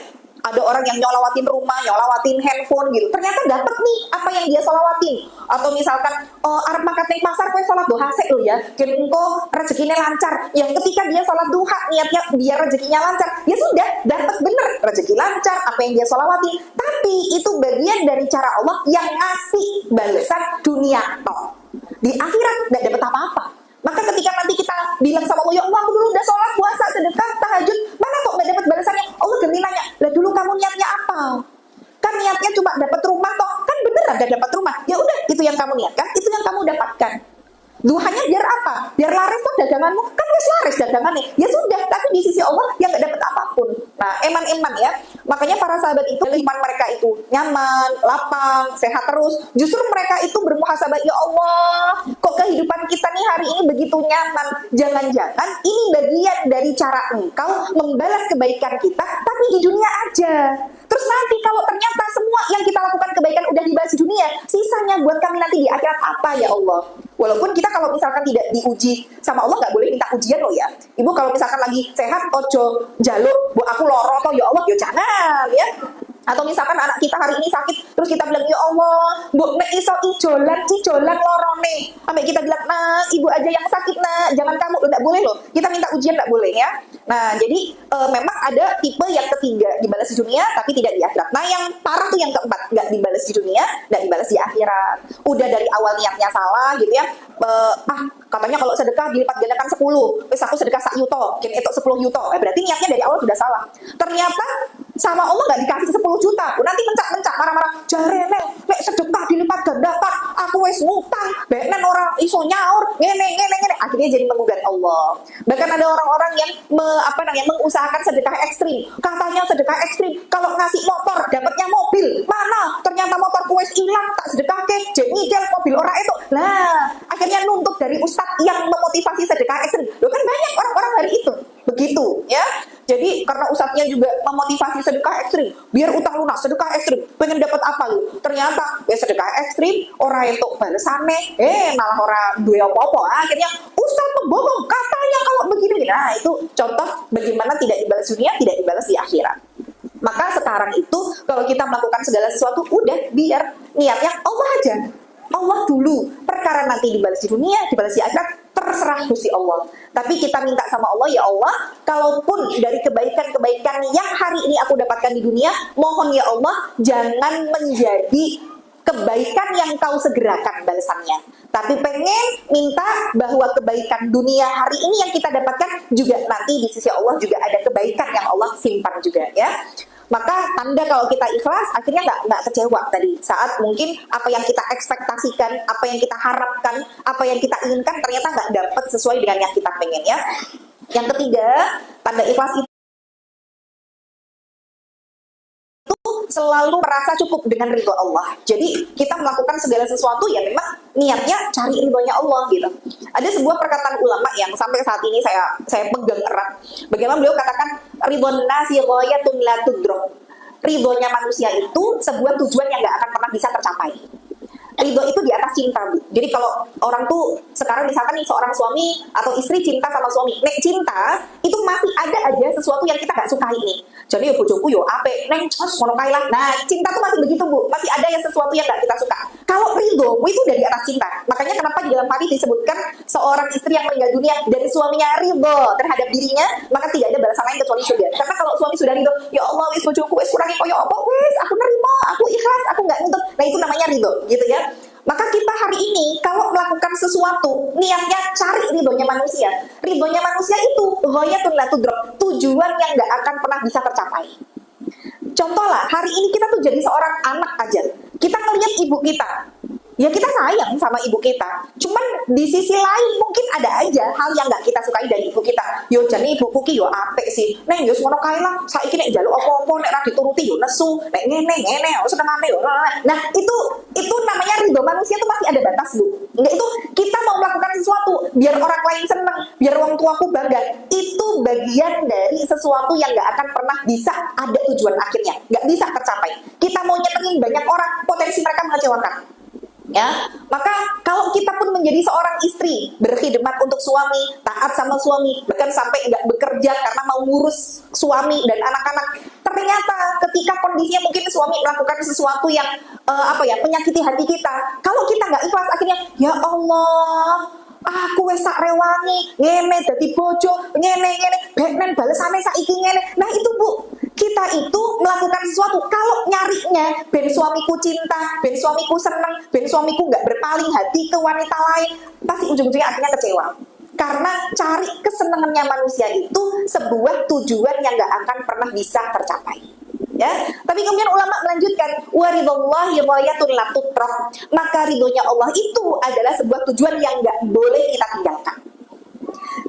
ada orang yang nyolawatin rumah, nyolawatin handphone gitu. Ternyata dapat nih apa yang dia sholawatin. Atau misalkan arep makan ning pasar kowe sholat duha sik lho ya. Kira engko rezekinya lancar. Yang ketika dia sholat duha niatnya biar rezekinya lancar, ya sudah dapat bener rezeki lancar apa yang dia sholawati. Tapi itu bagian dari cara Allah yang ngasih balasan dunia toh. Di akhirat enggak dapat apa-apa. Maka ketika nanti kita bilang sama Allah, ya Allah aku dulu udah sholat, puasa, sedekah, tahajud, mana kok gak dapat balasannya? Allah ganti nanya, lah dulu kamu niatnya apa? Kan niatnya cuma dapat rumah toh, kan beneran gak dapat rumah. Ya udah, itu yang kamu niatkan, itu yang kamu dapatkan. Duhanya biar apa? Biar laris tuh daganganmu, kan wis laris dagangannya. Ya sudah, tapi di sisi Allah yang gak dapat apapun. Nah, eman-eman ya. Makanya para sahabat itu iman mereka itu nyaman, lapang, sehat terus. Justru mereka itu bermuhasabah, ya Allah, kok kehidupan kita nih hari ini begitu nyaman. Jangan-jangan ini bagian dari cara Engkau membalas kebaikan kita, tapi di dunia aja. Terus nanti kalau ternyata semua yang kita lakukan kebaikan udah dibalas di dunia, sisanya buat kami nanti di akhirat apa ya Allah? Walaupun kita kalau misalkan tidak diuji sama Allah, nggak boleh minta ujian loh ya. Ibu kalau misalkan lagi sehat, ojo jaluk, bu aku loro toh ya Allah, ya jangan ya. Atau misalkan anak kita hari ini sakit, terus kita bilang, ya Allah, bu nek iso ijolan lorone. Sampai kita bilang, nah ibu aja yang sakit nah, jangan kamu, nggak boleh loh. Kita minta ujian nggak boleh ya. Nah jadi memang ada tipe yang ketiga dibalas di dunia tapi tidak di akhirat. Nah yang parah tuh yang keempat, nggak dibalas di dunia, nggak dibalas di akhirat. Udah dari awal niatnya salah gitu ya. Katanya kalau sedekah dilipat gandakan 10, wis aku sedekah 1 yuto, kene itu 10 yuto. Berarti niatnya dari awal sudah salah. Ternyata sama Allah nggak dikasih 10 juta. Nanti mencak-mencak marah-marah. Jarene nek sedekah dilipat gandakan, aku wis ngutang, benen orang iso nyaur, ngene. Akhirnya jadi menggugat Allah. Bahkan ada orang-orang yang mengusahakan sedekah ekstrim. Katanya sedekah ekstrim kalau ngasih motor dapatnya mobil. Mana? Ternyata motor wis hilang, tak sedekahke, jadi nyicil mobil orang itu. Lah, akhirnya nuntut dari ustadz yang memotivasi sedekah ekstrim. Loh kan banyak orang-orang hari itu. Begitu ya. Jadi karena ustadznya juga memotivasi sedekah ekstrim, biar utang lunas, sedekah ekstrim, pengen dapat apa lu? Ternyata ya sedekah ekstrim, orang itu balesane, malah orang duwe apa-apa. Akhirnya ustadz pembohong, katanya kalau begini. Nah itu contoh bagaimana tidak dibalas dunia, tidak dibalas di akhirat. Maka sekarang itu kalau kita melakukan segala sesuatu, udah biar niatnya Allah aja. Allah dulu, perkara nanti dibalas di dunia, dibalas di akhirat, terserah Gusti Allah. Tapi kita minta sama Allah, ya Allah, kalaupun dari kebaikan-kebaikan yang hari ini aku dapatkan di dunia, mohon ya Allah, jangan menjadi kebaikan yang kau segerakan balasannya. Tapi pengen minta bahwa kebaikan dunia hari ini yang kita dapatkan juga nanti di sisi Allah juga ada kebaikan yang Allah simpan juga ya. Maka tanda kalau kita ikhlas, akhirnya nggak kecewa tadi. Saat mungkin apa yang kita ekspektasikan, apa yang kita harapkan, apa yang kita inginkan, ternyata nggak dapat sesuai dengan yang kita pengen ya. Yang ketiga, tanda ikhlas itu selalu merasa cukup dengan ridho Allah. Jadi kita melakukan segala sesuatu ya memang niatnya cari ridhonya Allah gitu. Ada sebuah perkataan ulama yang sampai saat ini saya pegang erat. Bagaimana beliau katakan, ridhon nasi ghayatun la tudrak. Ridhonya manusia itu sebuah tujuan yang nggak akan pernah bisa tercapai. Ridho itu di atas cinta, Bu. Jadi kalau orang tuh sekarang misalkan nih seorang suami atau istri cinta sama suami, nek cinta itu masih ada aja sesuatu yang kita gak sukai nih. Jadi ya bojoku yo ape, neng ngono kae lah. Nah, cinta tuh masih begitu, Bu. Masih ada yang sesuatu yang gak kita suka. Kalau ridho itu udah di atas cinta. Makanya kenapa di dalam hadis disebutkan seorang istri yang meninggal dunia dan suaminya ridho terhadap dirinya, maka tidak ada balasan lain kecuali surga. Karena kalau suami sudah ridho, ya Allah wis bojoku wis kurangi koyo apa wis, aku nerima, aku ikhlas, aku gak nuntut. Nah, itu namanya ridho, gitu ya. Maka kita hari ini kalau melakukan sesuatu niatnya cari ridhonya manusia. Ridhonya manusia itu ghayatun la tudrak, tujuan yang gak akan pernah bisa tercapai. Contoh lah, hari ini kita tuh jadi seorang anak aja. Kita ngelihat ibu kita Ya kita sayang sama ibu kita. Cuman di sisi lain mungkin ada aja hal yang nggak kita sukai dari ibu kita. Yo jane ibuku ki yo apik sih. Neng yo ngono kae lah. Saiki nek njaluk apa-apa nek ra dituruti yo nesu. Nek ngene senengane yo. Nah, itu namanya ridho manusia tuh masih ada batas, Bu. Enggak, itu kita mau melakukan sesuatu biar orang lain seneng, biar orang tuaku bangga. Itu bagian dari sesuatu yang nggak akan pernah bisa ada tujuan akhirnya. Nggak bisa tercapai. Kita mau nyenengin banyak orang, potensi mereka mengecewakan. Ya, maka kalau kita pun menjadi seorang istri, berkhidmat untuk suami, taat sama suami, bahkan sampai nggak bekerja karena mau ngurus suami dan anak-anak, ternyata ketika kondisinya mungkin suami melakukan sesuatu yang menyakiti hati kita, kalau kita nggak ikhlas akhirnya, ya Allah, aku wes tak rewangi, ngene dadi bojo, ngene benen balesane saiki ngene. Nah itu Bu, kita itu melakukan sesuatu kalau nyarinya ben suamiku cinta, ben suamiku seneng, ben suamiku nggak berpaling hati ke wanita lain, pasti ujung-ujungnya akhirnya kecewa. Karena cari kesenangannya manusia itu sebuah tujuan yang nggak akan pernah bisa tercapai. Ya, tapi kemudian ulama melanjutkan waridallahi ghayatun la tutrak, maka ridhonya Allah itu adalah sebuah tujuan yang nggak boleh kita tinggalkan.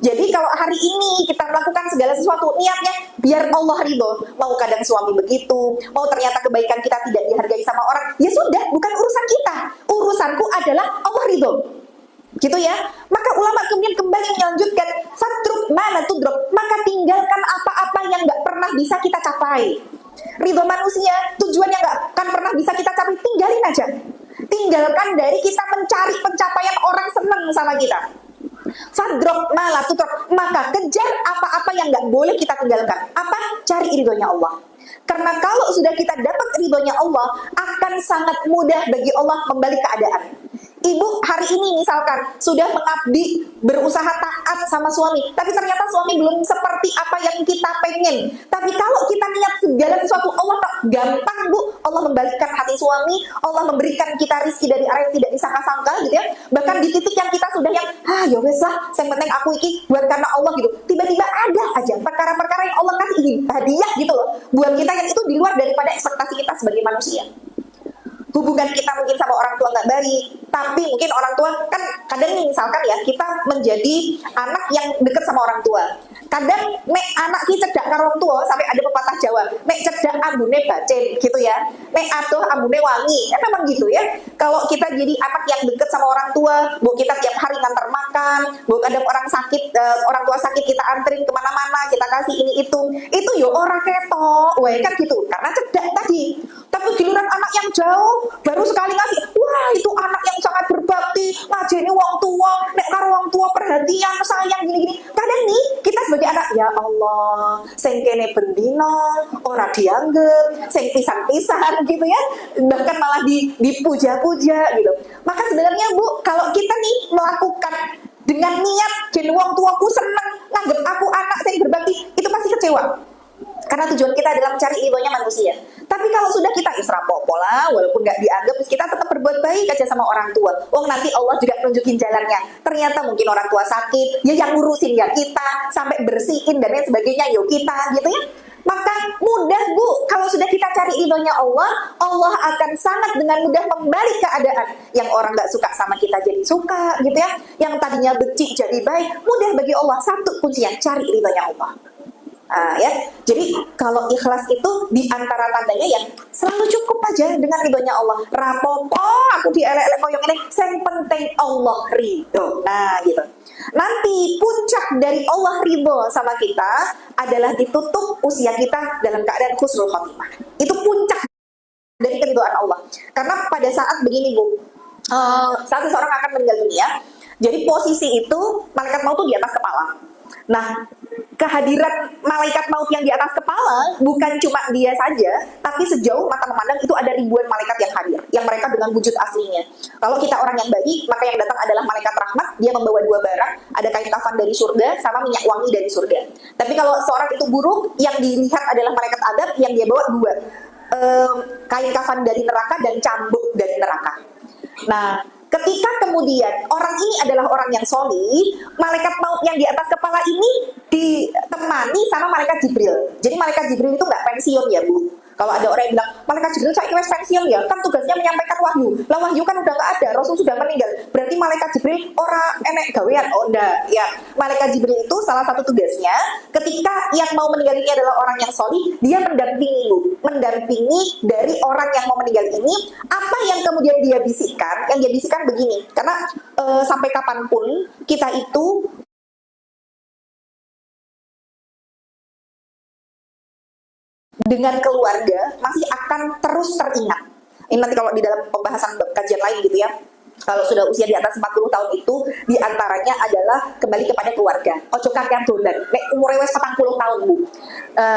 Jadi kalau hari ini kita melakukan segala sesuatu niatnya biar Allah ridho, mau kadang suami begitu, mau ternyata kebaikan kita tidak dihargai sama orang, ya sudah, bukan urusan kita, urusanku adalah Allah ridho, gitu ya. Maka ulama kemudian kembali melanjutkan fatruk mana tudrok, maka tinggalkan apa-apa yang nggak pernah bisa kita capai. Ridho manusia, tujuan yang nggak akan pernah bisa kita capai, tinggalin aja. Tinggalkan dari kita mencari pencapaian orang seneng sama kita. Fadrok malah tutrok, maka kejar apa-apa yang nggak boleh kita tinggalkan. Apa? Cari ridhonya Allah. Karena kalau sudah kita dapat ridhonya Allah, akan sangat mudah bagi Allah membalik keadaan. Ibu hari ini misalkan sudah mengabdi, berusaha taat sama suami, tapi ternyata suami belum seperti apa yang kita pengen. Tapi kalau kita niat segala sesuatu, Allah gampang Bu, Allah membalikkan hati suami, Allah memberikan kita rizki dari arah yang tidak disangka-sangka gitu ya. Bahkan di titik yang kita sudah yang ya wes lah, yang penting aku iki buat karena Allah gitu. Tiba-tiba ada aja perkara-perkara yang Allah kasih hadiah gitu loh buat kita yang itu di luar daripada ekspektasi kita sebagai manusia. Hubungan kita mungkin sama orang tua nggak baik, tapi mungkin orang tua kan kadang nih misalkan ya kita menjadi anak yang dekat sama orang tua. Kadang nek anak kita cedak karo orang tua, sampai ada pepatah Jawa, nek cedak ambune bacin gitu ya, nek adoh ambune wangi. Ya memang gitu ya. Kalau kita jadi anak yang dekat sama orang tua, bu kita tiap hari nganter makan, bu ada orang sakit, orang tua sakit kita anterin kemana-mana, kita kasih ini itu yo orang ketok, wae kan gitu, karena cedak tadi. Tapi giliran anak yang jauh, baru sekali ngasih, wah itu anak yang sangat berbakti, ngajeni wong tua, nek karo wong tua perhatian, sayang gini-gini. Kadang nih kita sebagai anak, ya Allah, sing kene bendino, ora dianggap, sing pisan-pisan gitu ya, bahkan malah dipuja-puja gitu. Maka sebenarnya Bu, kalau kita nih melakukan dengan niat, jadi wong tuaku seneng, nganggep aku anak sing berbakti, itu pasti kecewa. Karena tujuan kita adalah mencari ridhonya manusia. Tapi kalau sudah kita israpopo lah, walaupun nggak dianggap, kita tetap berbuat baik aja sama orang tua. Nanti Allah juga nunjukin jalannya. Ternyata mungkin orang tua sakit, ya yang ngurusin ya kita, sampai bersihin dan lain sebagainya, yuk kita gitu ya. Maka mudah Bu, kalau sudah kita cari ridhonya Allah, Allah akan sangat dengan mudah membalik keadaan. Yang orang nggak suka sama kita jadi suka gitu ya. Yang tadinya benci jadi baik. Mudah bagi Allah, satu kuncinya, cari ridhonya Allah. Ya, jadi kalau ikhlas itu di antara tandanya yang selalu cukup aja dengan ridhonya Allah. Rapopo aku dielek-elek koyong ini, yang penting Allah ridho. Nah gitu. Nanti puncak dari Allah ridho sama kita adalah ditutup usia kita dalam keadaan husnul khotimah. Itu puncak dari keridhaan Allah. Karena pada saat begini Bu, saat seseorang akan meninggal dunia, jadi posisi itu malaikat maut itu di atas kepala. Nah, kehadiran malaikat maut yang di atas kepala bukan cuma dia saja, tapi sejauh mata memandang itu ada ribuan malaikat yang hadir, yang mereka dengan wujud aslinya. Kalau kita orang yang baik, maka yang datang adalah malaikat rahmat, dia membawa dua barang, ada kain kafan dari surga sama minyak wangi dari surga. Tapi kalau seorang itu buruk, yang dilihat adalah malaikat adab, yang dia bawa dua, kain kafan dari neraka dan cambuk dari neraka. Nah, ketika kemudian orang ini adalah orang yang solih, malaikat maut yang di atas kepala ini ditemani sama malaikat Jibril. Jadi malaikat Jibril itu nggak pensiun ya Bu. Kalau ada orang yang bilang, malaikat Jibril saya wis pensiun ya, kan tugasnya menyampaikan wahyu. Lah wahyu kan udah nggak ada, Rasul sudah meninggal. Berarti malaikat Jibril ora enek gawean. Oh enggak, ya. Malaikat Jibril itu salah satu tugasnya ketika yang mau meninggal ini adalah orang yang solih, dia mendampingi Bu. Mendampingi dari orang yang mau meninggal ini, apa yang kemudian dia bisikkan? Yang dia bisikkan begini, karena sampai kapanpun kita itu dengan keluarga masih akan terus teringat. Ini nanti kalau di dalam pembahasan kajian lain gitu ya. Kalau sudah usia di atas 40 tahun itu diantaranya adalah kembali kepada keluarga. Ojo kakean dolan. Nek umure wis 40 tahun Bu.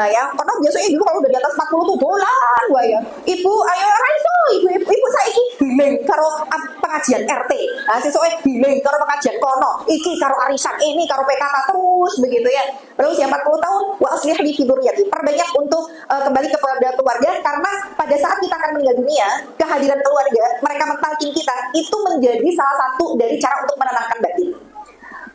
Ya, karena biasanya dulu kalau udah di atas 40 tuh dolan wae ya. Ibu ayo raiso, ibu saiki bileng karo pengajian RT. Nah, sesuai bileng karo pengajian kono. Iki karo arisan ini karo PKK terus begitu ya. Lalu usia 40 tahun wa aslih li fiduriyati. Perbanyak untuk kembali kepada keluarga karena pada saat kita akan meninggal dunia, kehadiran keluarga, mereka mentalkin kita itu menjadi salah satu dari cara untuk menenangkan batin.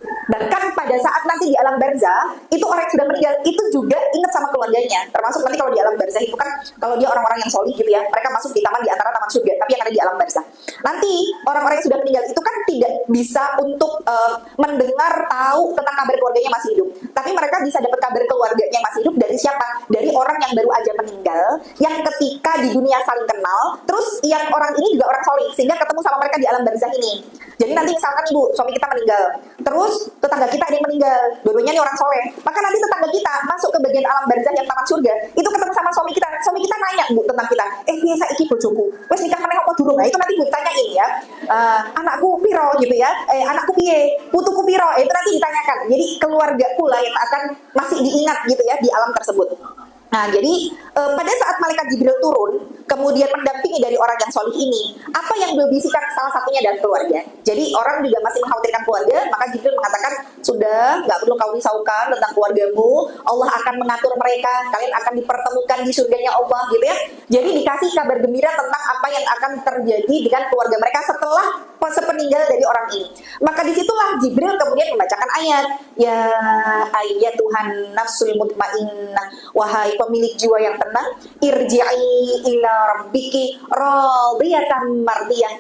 Bahkan pada saat nanti di alam barzah, itu orang yang sudah meninggal itu juga ingat sama keluarganya. Termasuk nanti kalau di alam barzah itu kan kalau dia orang-orang yang solih gitu ya, mereka masuk di taman di antara taman surga, tapi yang ada di alam barzah. Nanti orang-orang yang sudah meninggal itu kan tidak bisa untuk mendengar tahu tentang kabar keluarganya masih hidup. Tapi mereka bisa dapat kabar keluarganya yang masih hidup dari siapa? Dari orang yang baru aja meninggal, yang ketika di dunia saling kenal, terus yang orang ini juga orang solih, sehingga ketemu sama mereka di alam barzah ini. Jadi nanti misalkan ibu, suami kita meninggal, terus tetangga kita ada yang meninggal, dua-duanya nih orang soleh, maka nanti tetangga kita masuk ke bagian alam barzah yang taman surga, itu ketemu sama suami kita nanya Bu tentang kita, biasa iki bojoku, wes nikah meneh apa durung? Nah itu nanti Bu tanyain ya, anakku piro gitu ya, anakku piye, putuku piro, itu nanti ditanyakan. Jadi keluarga pula yang akan masih diingat gitu ya di alam tersebut. Nah, jadi pada saat malaikat Jibril turun, kemudian mendampingi dari orang yang solih ini, apa yang beliau bisikan salah satunya adalah keluarga. Jadi orang juga masih mengkhawatirkan keluarga, maka Jibril mengatakan, sudah, nggak perlu kau risaukan tentang keluargamu, Allah akan mengatur mereka, kalian akan dipertemukan di surganya Allah gitu ya. Jadi dikasih kabar gembira tentang apa yang akan terjadi dengan keluarga mereka setelah sepeninggal dari orang ini. Maka disitulah Jibril kemudian membacakan ayat, ya ayat Tuhan nafsul mutmainnah, wahai pemilik jiwa yang tenang, irji'i ila rabbiki radiyatan mardiyah,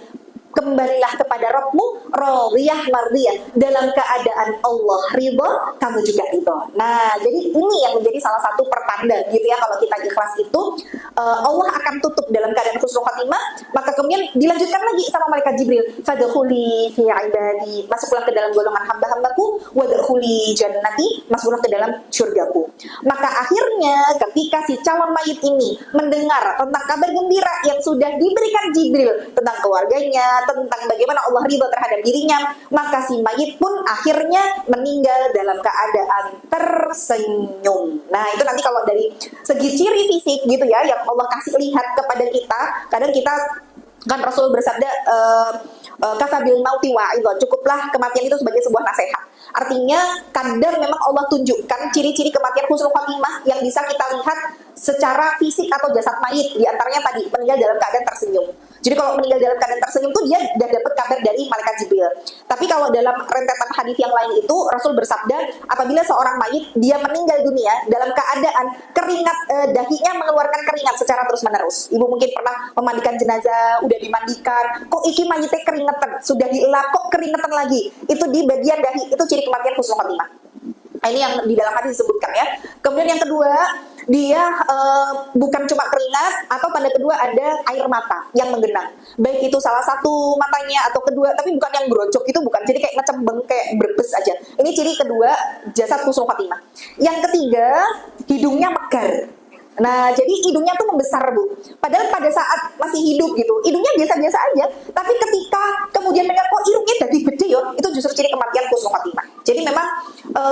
kembalilah kepada Rabbmu radiyah mardiyah, dalam keadaan Allah ridha, kamu juga ridha. Nah, jadi ini yang menjadi salah satu pertanda gitu ya, kalau kita ikhlas itu Allah akan tutup dalam keadaan husnul khatimah. Maka kemudian dilanjutkan lagi sama malaikat Jibril, fadkhuli fi ibadi, masuklah ke dalam golongan hamba-hambaku, wadkhuli jannati, masuklah ke dalam surgaku. Maka akhirnya ketika si calon mayit ini mendengar tentang kabar gembira yang sudah diberikan Jibril tentang keluarganya, tentang bagaimana Allah ridha terhadap dirinya, maka si mayit pun akhirnya meninggal dalam keadaan tersenyum. Nah, itu nanti kalau dari segi ciri fisik gitu ya, yang Allah kasih lihat kepada kita, kadang kita kan Rasul bersabda, kafabil mauti wa'idha, cukuplah kematian itu sebagai sebuah nasihat. Artinya kadang memang Allah tunjukkan ciri-ciri kematian husnul khatimah yang bisa kita lihat secara fisik atau jasad mayit, di antaranya tadi meninggal dalam keadaan tersenyum. Jadi kalau meninggal dalam keadaan tersenyum itu dia sudah dapat kabar dari malaikat Jibril. Tapi kalau dalam rentetan hadis yang lain itu Rasul bersabda, apabila seorang mayit dia meninggal dunia dalam keadaan keringat, dahinya mengeluarkan keringat secara terus-menerus. Ibu mungkin pernah memandikan jenazah, udah dimandikan, kok iki mayitnya keringetan, sudah dielap kok keringetan lagi. Itu di bagian dahi, itu ciri kematian husnul khatimah. Nah, ini yang di dalam hadis disebutkan ya. Kemudian yang kedua, dia bukan cuma keringat, atau tanda kedua ada air mata yang menggenang. Baik itu salah satu matanya atau kedua, tapi bukan yang berocok, itu bukan. Jadi kayak ngecembeng, kayak berbes aja. Ini ciri kedua jasad husnul khatimah. Yang ketiga, hidungnya megar. Nah, jadi hidungnya tuh membesar Bu. Padahal pada saat masih hidup gitu, hidungnya biasa-biasa aja. Tapi ketika kemudian mendengar kok hidungnya jadi gede ya, itu justru ciri kematian husnul khatimah. Jadi memang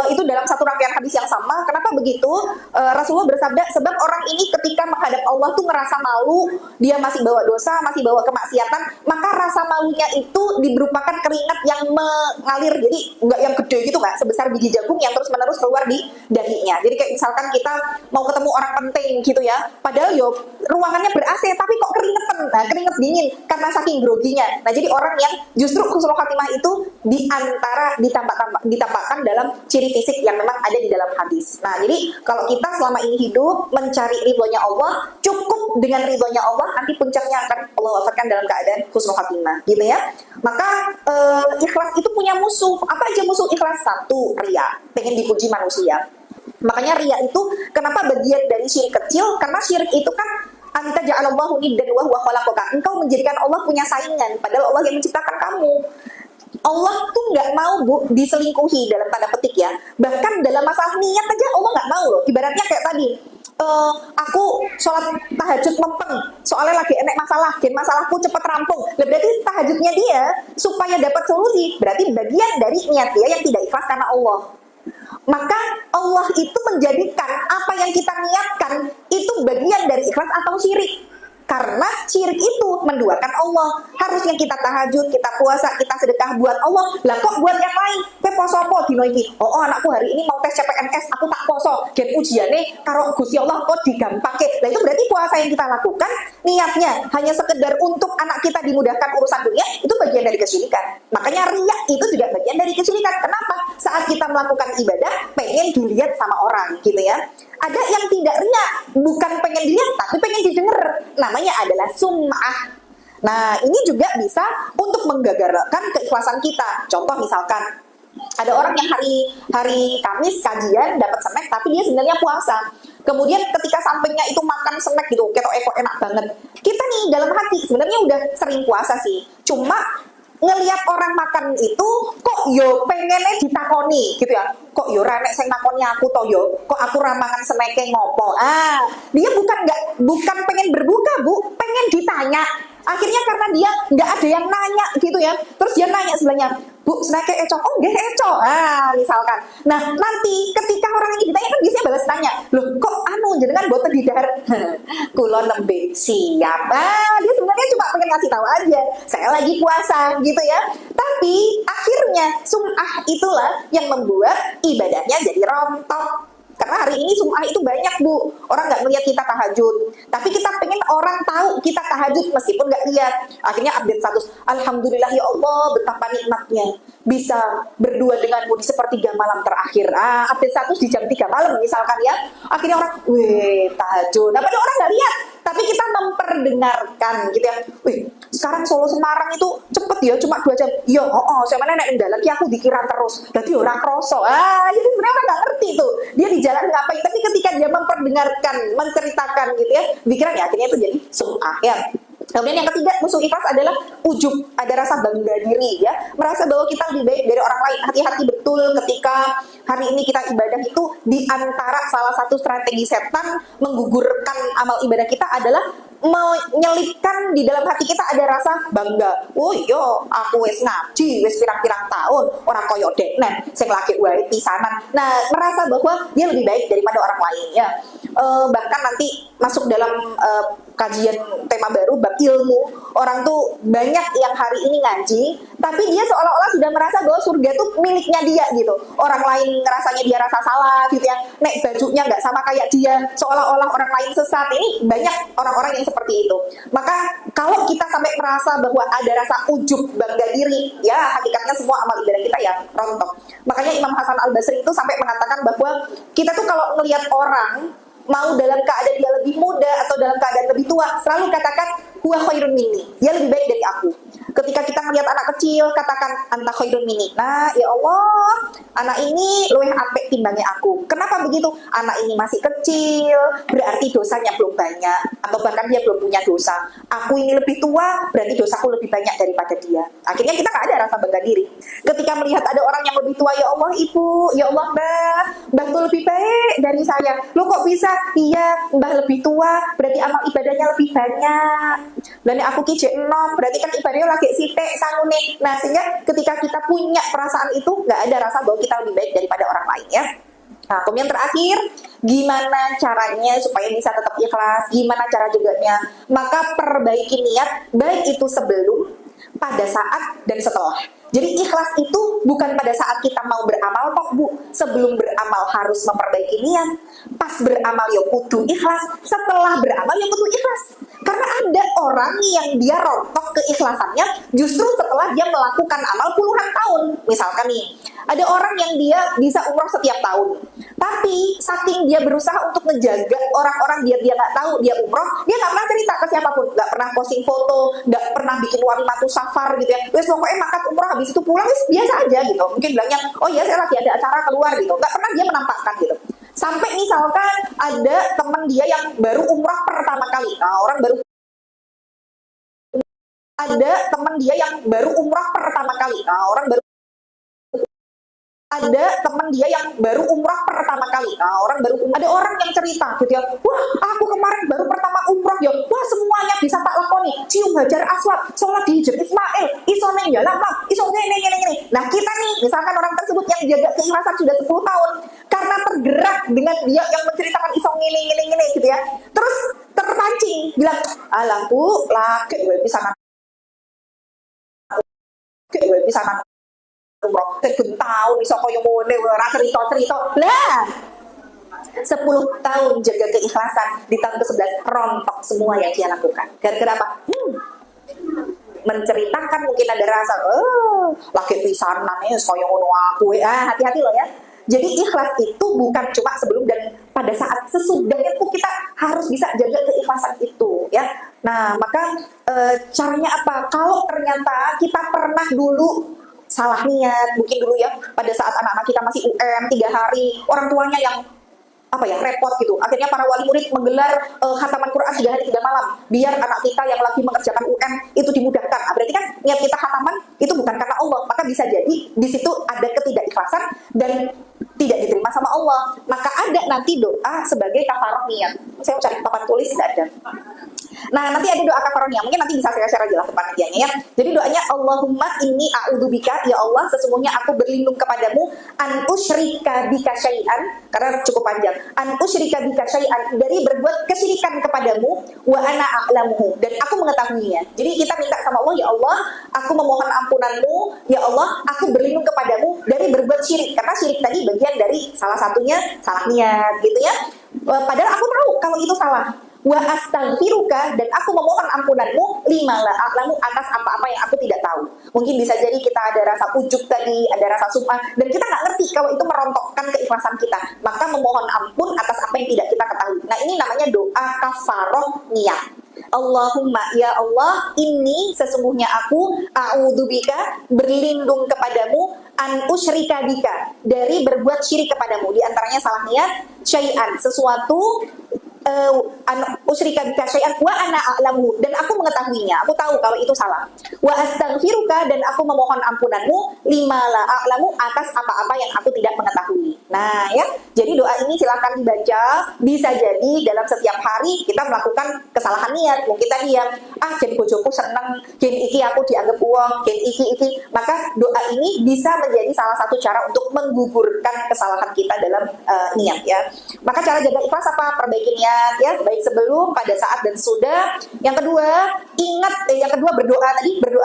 itu dalam satu rangkaian hadis yang sama. Kenapa begitu? Rasulullah bersabda, sebab orang ini ketika menghadap Allah tuh ngerasa malu, dia masih bawa dosa, masih bawa kemaksiatan, maka rasa malunya itu berupakan keringat yang mengalir. Jadi nggak yang gede gitu, nggak sebesar biji jagung yang terus-menerus keluar di dahinya. Jadi kayak misalkan kita mau ketemu orang penting gitu ya, padahal yo ruangannya ber AC tapi kok keringetan, nah keringet dingin, karena saking groginya. Nah, jadi orang yang justru husnul khatimah itu ditampakkan dalam ciri fisik yang memang ada di dalam hadis. Nah, jadi kalau kita selama ini hidup mencari ridhonya Allah, cukup dengan ridhonya Allah, nanti puncaknya akan Allah wafatkan dalam keadaan husnul khatimah, gitu ya. Maka ikhlas itu punya musuh. Apa aja musuh ikhlas? Satu, riya, pengen dipuji manusia. Makanya riya itu kenapa bagian dari syirik kecil? Karena syirik itu kan anta ja'alallahu niddan wa huwa khalaqaka. Engkau menjadikan Allah punya saingan, padahal Allah yang menciptakan kamu. Allah tuh nggak mau, Bu, diselingkuhi dalam tanda petik ya. Bahkan dalam masalah niat aja Allah nggak mau loh. Ibaratnya kayak tadi, aku sholat tahajud mempeng, soalnya lagi enek masalah, dan masalahku cepet rampung. Berarti tahajudnya dia supaya dapat solusi. Berarti bagian dari niat dia yang tidak ikhlas karena Allah. Maka Allah itu menjadikan apa yang kita niatkan itu bagian dari ikhlas atau syirik. Karena syirik itu menduakan Allah. Harusnya kita tahajud, kita puasa, kita sedekah buat Allah. Lah kok buat yang lain? Kowe poso apa dino iki? Oh, anakku hari ini mau tes CPNS, aku tak poso. Gen ujiane karo Gusti Allah kok digampake. Lah itu berarti puasa yang kita lakukan niatnya hanya sekedar untuk anak kita dimudahkan urusan dunia, itu bagian dari kesyirikan. Makanya riya itu juga bagian dari kesyirikan. Kenapa? Saat kita melakukan ibadah pengen dilihat sama orang, gitu ya. Ada yang tidak riya, bukan pengen dilihat tapi pengen didengar. Namanya adalah sum'ah. Nah, ini juga bisa untuk menggagalkan keikhlasan kita. Contoh misalkan ada orang yang hari Kamis kajian dapat snack tapi dia sebenarnya puasa. Kemudian ketika sampingnya itu makan snack gitu, ketok enak banget. Kita nih dalam hati sebenarnya udah sering puasa sih. Cuma ngelihat orang makan itu kok yo pengennya ditakoni gitu ya, kok yo renek sing nakoni aku to yo, kok aku ramangan semeke ngopo. Dia bukan pengen berbuka, Bu, pengen ditanya. Akhirnya karena dia nggak ada yang nanya gitu ya, terus dia nanya sebelahnya, Bu, semeke eco? Oh nggih eco. Misalkan. Nah, nanti ketika orang ini ditanya kan biasanya balas tanya, loh kok jenengan boten didahar. Kulon nembe siap. Dia sebenarnya cuma pengen ngasih tahu aja, saya lagi puasa gitu ya. Tapi akhirnya sum'ah itulah yang membuat ibadahnya jadi rontok. Karena hari ini sum'ah itu banyak, Bu. Orang nggak ngeliat kita tahajud, tapi kita pengen orang tahu kita tahajud meskipun nggak lihat. Akhirnya update status, alhamdulillah ya Allah, betapa nikmatnya bisa berdua denganmu di sepertiga malam terakhir. Update status di jam 3 malam misalkan ya. Akhirnya orang, weh tahajud. Nah, padahal orang nggak lihat, tapi kita memperdengarkan gitu ya. Wih, sekarang Solo Semarang itu cepet ya, cuma 2 jam. Yo, saya mana nek lagi aku dikira terus. Jadi orang kroso. Jadi sebenarnya orang nggak ngerti tuh. Dia di jalan ngapain, tapi ketika dia memperdengarkan, menceritakan gitu ya, pikiran ya akhirnya itu jadi sum'ah ya. Kemudian yang ketiga, musuh ikhlas adalah ujub, ada rasa bangga diri ya, merasa bahwa kita lebih baik dari orang lain. Hati-hati betul ketika hari ini kita ibadah itu, di antara salah satu strategi setan menggugurkan amal ibadah kita adalah menyelipkan di dalam hati kita ada rasa bangga. Oh yo, aku wis ngaji, wis pirang-pirang tahun, orang koyo deknen, sing lagi wae pisanan. Nah, merasa bahwa dia lebih baik daripada orang lain ya. Bahkan nanti masuk dalam kajian tema baru bab ilmu, orang tuh banyak yang hari ini ngaji tapi dia seolah-olah sudah merasa bahwa surga tuh miliknya dia gitu. Orang lain ngerasanya dia rasa salah gitu ya, nek bajunya nggak sama kayak dia, seolah-olah orang lain sesat. Ini banyak orang-orang yang seperti itu. Maka kalau kita sampai merasa bahwa ada rasa ujub, bangga diri, ya hakikatnya semua amal ibadah kita ya rontok. Makanya Imam Hasan Al-Basri itu sampai mengatakan bahwa kita tuh kalau ngelihat orang mau dalam keadaan dia lebih muda atau dalam keadaan lebih tua, selalu katakan huwa khairun minni, dia lebih baik dari aku. Ketika kita melihat anak kecil, katakan anta khairun minni. Nah, ya Allah, anak ini luwih apik timbangnya aku. Kenapa begitu? Anak ini masih kecil, berarti dosanya belum banyak, atau bahkan dia belum punya dosa. Aku ini lebih tua, berarti dosaku lebih banyak daripada dia. Akhirnya kita gak ada rasa bangga diri. Ketika melihat ada orang yang lebih tua, ya Allah ibu, ya Allah mbah tuh lebih baik dari saya. Lo kok bisa? Iya, mbah lebih tua, berarti amal ibadahnya lebih banyak. Dan aku kijek enom, berarti kan ibadahnya lagi sitek sangune. Nah, sehingga ketika kita punya perasaan itu, nggak ada rasa bahwa kita lebih baik daripada orang lain ya. Nah, kemudian terakhir, gimana caranya supaya bisa tetap ikhlas? Gimana cara jaganya? Maka perbaiki niat, baik itu sebelum pada saat dan setelah. Jadi ikhlas itu bukan pada saat kita mau beramal kok Bu. Sebelum beramal harus memperbaiki niat. Pas beramal ya kudu ikhlas. Setelah beramal ya kudu ikhlas. Karena ada orang yang dia rontok keikhlasannya justru setelah dia melakukan amal puluhan tahun. Misalkan nih, ada orang yang dia bisa umroh setiap tahun. Tapi saking dia berusaha untuk menjaga orang-orang dia nggak tahu dia umroh, dia nggak pernah cerita ke siapapun, nggak pernah posting foto, nggak pernah bikin walimatu safar gitu ya. Terus pokoknya makan umroh habis itu pulang biasa aja gitu. Mungkin bilangnya, oh iya saya lagi ada acara keluar gitu. Nggak pernah dia menampakkan gitu. Sampai misalkan ada teman dia yang baru umroh pertama kali. Nah, ada teman dia yang baru umroh pertama kali. Ada teman dia yang baru umrah pertama kali. Ada orang yang cerita gitu ya, wah aku kemarin baru pertama umrah ya, wah semuanya bisa tak lakoni, cium hajar aswad, sholat di hijab Ismail, iso neng ya lama, iso ini. Nah kita nih, misalkan orang tersebut yang jaga keikhlasan sudah 10 tahun, karena tergerak dengan dia yang menceritakan iso ini gitu ya, terus terpancing bilang, alah bu, laki gue bisa umroh tahun iso koyo ngene ora cerita-cerita. Lah 10 tahun jaga keikhlasan, di tahun ke-11 rontok semua yang dia lakukan. Gara-gara apa? Menceritakan mungkin ada rasa, laki pisanan koyo ngono aku. Hati-hati loh ya. Jadi ikhlas itu bukan cuma sebelum dan pada saat, sesudah itu kita harus bisa jaga keikhlasan itu ya. Nah, maka caranya apa? Kalau ternyata kita pernah dulu salah niat, mungkin dulu ya pada saat anak-anak kita masih UM 3 hari, orang tuanya yang repot gitu. Akhirnya para wali murid menggelar khataman Quran 3 hari 3 malam biar anak kita yang lagi mengerjakan UM itu dimudahkan. Nah, berarti kan niat kita khataman itu bukan karena Allah, maka bisa jadi di situ ada ketidakikhlasan dan tidak diterima sama Allah. Maka ada nanti doa sebagai kafarah niat. Saya mau cari papan tulis, tidak ada. Nah, nanti ada doa kafarohnya. Mungkin nanti bisa saya share aja lah ke panitianya ya. Jadi doanya, Allahumma inni a'udzubika, ya Allah sesungguhnya aku berlindung kepadamu, an usyrika bika syai'an, karena cukup panjang. An usyrika bika syai'an, dari berbuat kesyirikan kepadamu, wa ana a'lamuhu, dan aku mengetahuinya. Jadi kita minta sama Allah, ya Allah, aku memohon ampunanmu, ya Allah, aku berlindung kepadamu dari berbuat syirik. Karena syirik tadi bagian dari salah satunya salah niat gitu ya. Padahal aku tahu kalau itu salah. Wa astaghfiruka, dan aku memohon ampunanmu, lima la a'lamu, atas apa-apa yang aku tidak tahu. Mungkin bisa jadi kita ada rasa ujub tadi, ada rasa sum'ah, dan kita nggak ngerti kalau itu merontokkan keikhlasan kita. Maka memohon ampun atas apa yang tidak kita ketahui. Nah, ini namanya doa kafaroh niat. Allahumma, ya Allah, ini sesungguhnya aku a'udzubika, berlindung kepadamu, an usyrika bika, dari berbuat syirik kepadamu. Di antaranya salah niat, syai'an, sesuatu, usyrika bika syai'an wa ana a'lamu, dan aku mengetahuinya, aku tahu kalau itu salah. Wa astaghfiruka, dan aku memohon ampunanmu, lima la a'lamu, atas apa-apa yang aku tidak mengetahui. Nah ya, jadi doa ini silakan dibaca. Bisa jadi dalam setiap hari kita melakukan kesalahan niat. Mungkin tadi ya, jadi bojoku seneng, gen iki aku dianggap uang, gen iki. Maka doa ini bisa menjadi salah satu cara untuk menggugurkan kesalahan kita dalam niat ya. Maka cara jaga ikhlas apa? Perbaiki niat ya, baik sebelum, pada saat, dan sudah. Yang kedua, berdoa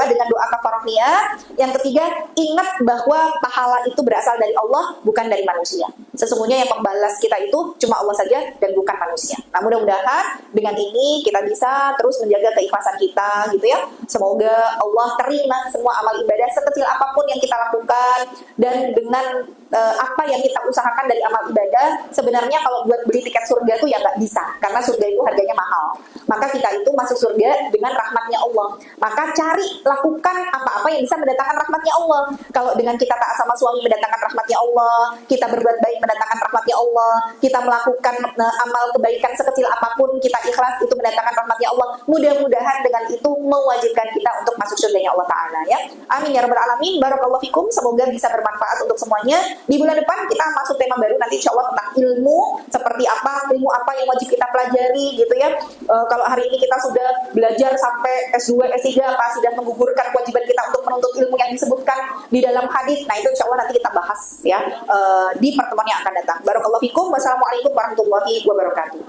dengan doa kafarah niat. Yang ketiga, ingat bahwa pahala itu berasal dari Allah, bukan dari manusia. Sesungguhnya yang membalas kita itu cuma Allah saja dan bukan manusia. Nah, mudah-mudahan dengan ini kita bisa terus menjaga keikhlasan kita gitu ya. Semoga Allah terima semua amal ibadah sekecil apapun yang kita lakukan, dan dengan apa yang kita usahakan dari amal ibadah. Sebenarnya kalau buat beli tiket surga tuh ya nggak bisa, karena surga itu harganya mahal. Maka kita itu masuk surga dengan rahmatnya Allah. Maka lakukan apa-apa yang bisa mendatangkan rahmatnya Allah. Kalau dengan kita taat sama suami mendatangkan rahmatnya Allah, kita berbuat baik mendatangkan rahmatnya Allah, kita melakukan amal kebaikan sekecil apapun, kita ikhlas, itu mendatangkan rahmatnya Allah. Mudah-mudahan dengan itu mewajibkan kita untuk masuk surganya Allah Ta'ala ya. Amin ya rabbal alamin. Barakallahu fikum. Semoga bisa bermanfaat untuk semuanya. Di bulan depan kita masuk tema baru nanti insya Allah tentang ilmu, seperti apa, ilmu apa yang wajib kita pelajari gitu ya. Kalau hari ini kita sudah belajar sampai S2, S3, apa sudah menggugurkan kewajiban kita untuk menuntut ilmu yang disebutkan di dalam hadis. Nah, itu insya Allah nanti kita bahas ya di pertemuan yang akan datang. Barakallahu fikum. Wassalamualaikum warahmatullahi wabarakatuh.